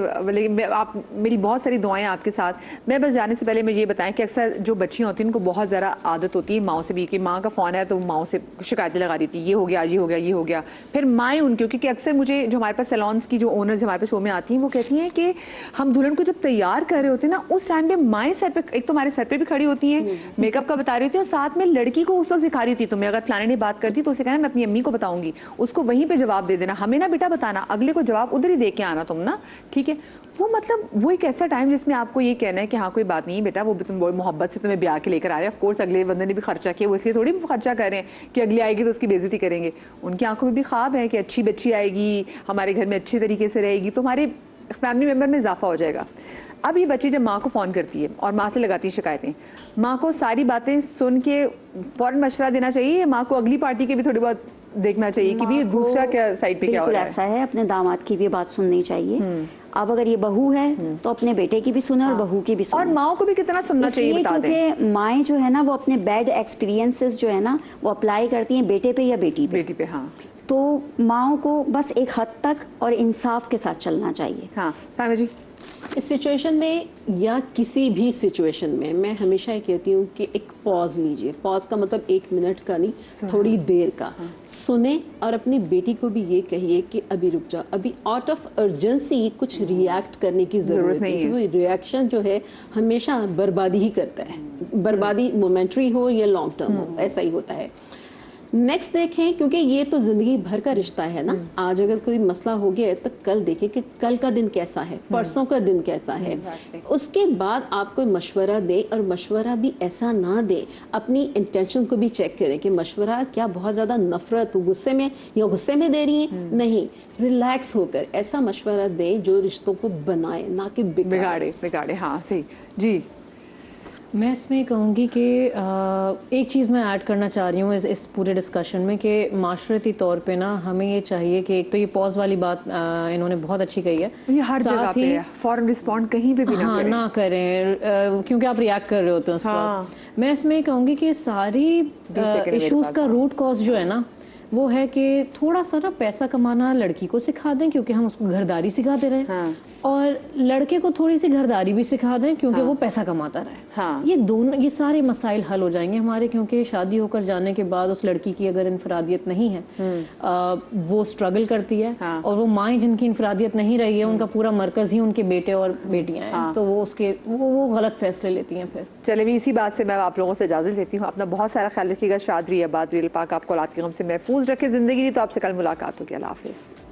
A: आप, मेरी बहुत सारी दुआएं आपके साथ। मैं बस जाने से पहले मुझे ये बताएं कि अक्सर जो बच्चियाँ होती हैं उनको बहुत ज़्यादा आदत होती है माओ से भी, कि माँ का फ़ोन है तो माओ से शिकायतें लगा देती, ये हो गया, ये हो गया, ये हो गया। फिर माएँ उनकी, क्योंकि अक्सर मुझे जो हमारे पास सैलॉन्स की जो ओनर्स हमारे पास शो में आती हैं वो कहती हैं कि हम दुल्हन को जब तैयार कर रहे होते हैं ना उस टाइम पे माएँ सर पे, एक तो हमारे सर पे भी खड़ी होती हैं, मेकअप का बता रही थी और साथ में लड़की को उस वक्त सिखा रही थी, तुम्हें अगर फलाने ने बात करती तो उसे कहना मैं अपनी अम्मी को बताऊंगी, उसको वहीं पे जवाब दे देना, हमें ना बेटा बताना, अगले को जवाब उधर इधर ही दे के आना तुम ना, ठीक है। वो मतलब वो एक ऐसा टाइम जिसमें आपको ये कहना है कि हाँ कोई बात नहीं बेटा, वो भी तुम बहुत मोहब्बत से तुम्हें ब्याह के लेकर आ रहे हैं, ऑफ कोर्स अगले बंदे ने भी खर्चा किया, वो इसलिए थोड़ी खर्चा कर रहे हैं कि अगली आएगी तो उसकी बेइज्जती करेंगे। उनकी आंखों में भी ख्वाब है कि अच्छी बच्ची आएगी, हमारे घर में अच्छे तरीके से रहेगी, तो हमारे फैमिली मेम्बर में इजाफा हो जाएगा। अब ये बच्ची जब माँ को फ़ोन करती है और माँ से लगाती है शिकायतें, माँ को सारी बातें सुन के फ़ौरन मशवरा देना चाहिए, माँ को अगली पार्टी के भी थोड़ी बहुत देखना चाहिए कि भी दूसरा क्या साइड पे क्या हो रहा है।
B: बिल्कुल ऐसा है, अपने दामाद की भी बात सुननी चाहिए। अब अगर ये बहू है तो अपने बेटे की भी सुने और बहू की भी सुने।
A: और माओ को भी कितना सुनना चाहिए बता दें,
B: क्योंकि माएँ जो है ना वो अपने बैड एक्सपीरियंसेस जो है ना वो अप्लाई करती हैं बेटे पे या बेटी पे।
A: हाँ,
B: तो माओ को बस एक हद तक और इंसाफ के साथ चलना चाहिए।
A: हाँ साइमा जी।
E: इस सिचुएशन में या किसी भी सिचुएशन में मैं हमेशा ये कहती हूँ कि एक पॉज लीजिए। पॉज का मतलब 1 मिनट का नहीं, थोड़ी देर का सुने और अपनी बेटी को भी ये कहिए कि अभी रुक जाओ, अभी आउट ऑफ अर्जेंसी कुछ रिएक्ट करने की ज़रूरत नहीं है। वो रिएक्शन जो है हमेशा बर्बादी ही करता है, बर्बादी मोमेंट्री हो या लॉन्ग टर्म हो, ऐसा ही होता है। नेक्स्ट देखें, क्योंकि ये तो ज़िंदगी भर का रिश्ता है ना। आज अगर कोई मसला हो गया है तो कल देखें कि कल का दिन कैसा है, परसों का दिन कैसा है। उसके बाद आप कोई मशवरा दें, और मशवरा भी ऐसा ना दें, अपनी इंटेंशन को भी चेक करें कि मशवरा क्या बहुत ज़्यादा नफरत गुस्से में या गुस्से में दे रही हैं, नहीं, रिलैक्स होकर ऐसा मशवरा दें जो रिश्तों को बनाए, ना कि
A: बिगाड़े। हाँ सही जी।
D: मैं इसमें कहूँगी कि एक चीज़ मैं ऐड करना चाह रही हूँ इस पूरे डिस्कशन में कि माशरती तौर पे ना हमें ये चाहिए कि एक तो ये पॉज वाली बात इन्होंने बहुत अच्छी कही है,
A: ये हर जगह पे है, फॉरन रिस्पॉन्ड कहीं पे भी
D: ना करें क्योंकि आप रिएक्ट कर रहे होते हैं उस वक्त। मैं इसमें कहूँगी कि सारी इश्यूज़ का रूट कॉज जो है ना वो है कि थोड़ा सा ना पैसा कमाना लड़की को सिखा दें, क्योंकि हम उसको घरदारी सिखाते रहे। हाँ। और लड़के को थोड़ी सी घरदारी भी सिखा दें, क्योंकि वो पैसा कमाता रहे। हाँ। ये सारे मसाइल हल हो जाएंगे हमारे, क्योंकि शादी होकर जाने के बाद उस लड़की की अगर इनफरादियत नहीं है, वो स्ट्रगल करती है। हाँ। और वो माएँ जिनकी इनफरादियत नहीं रही है, उनका पूरा मरकज ही उनके बेटे और बेटियां हैं। हाँ। तो वो गलत फैसले लेती हैं फिर।
A: चले भी इसी बात से मैं आप लोगों से इजाजत लेती हूँ। अपना बहुत सारा ख्याल रखिएगा। शाद रही आबाद रही, पाक आपको औलाद के गम से महफूज रखे ज़िंदगी। तो आपसे कल मुलाकात होगी। अल्लाह हाफिज़।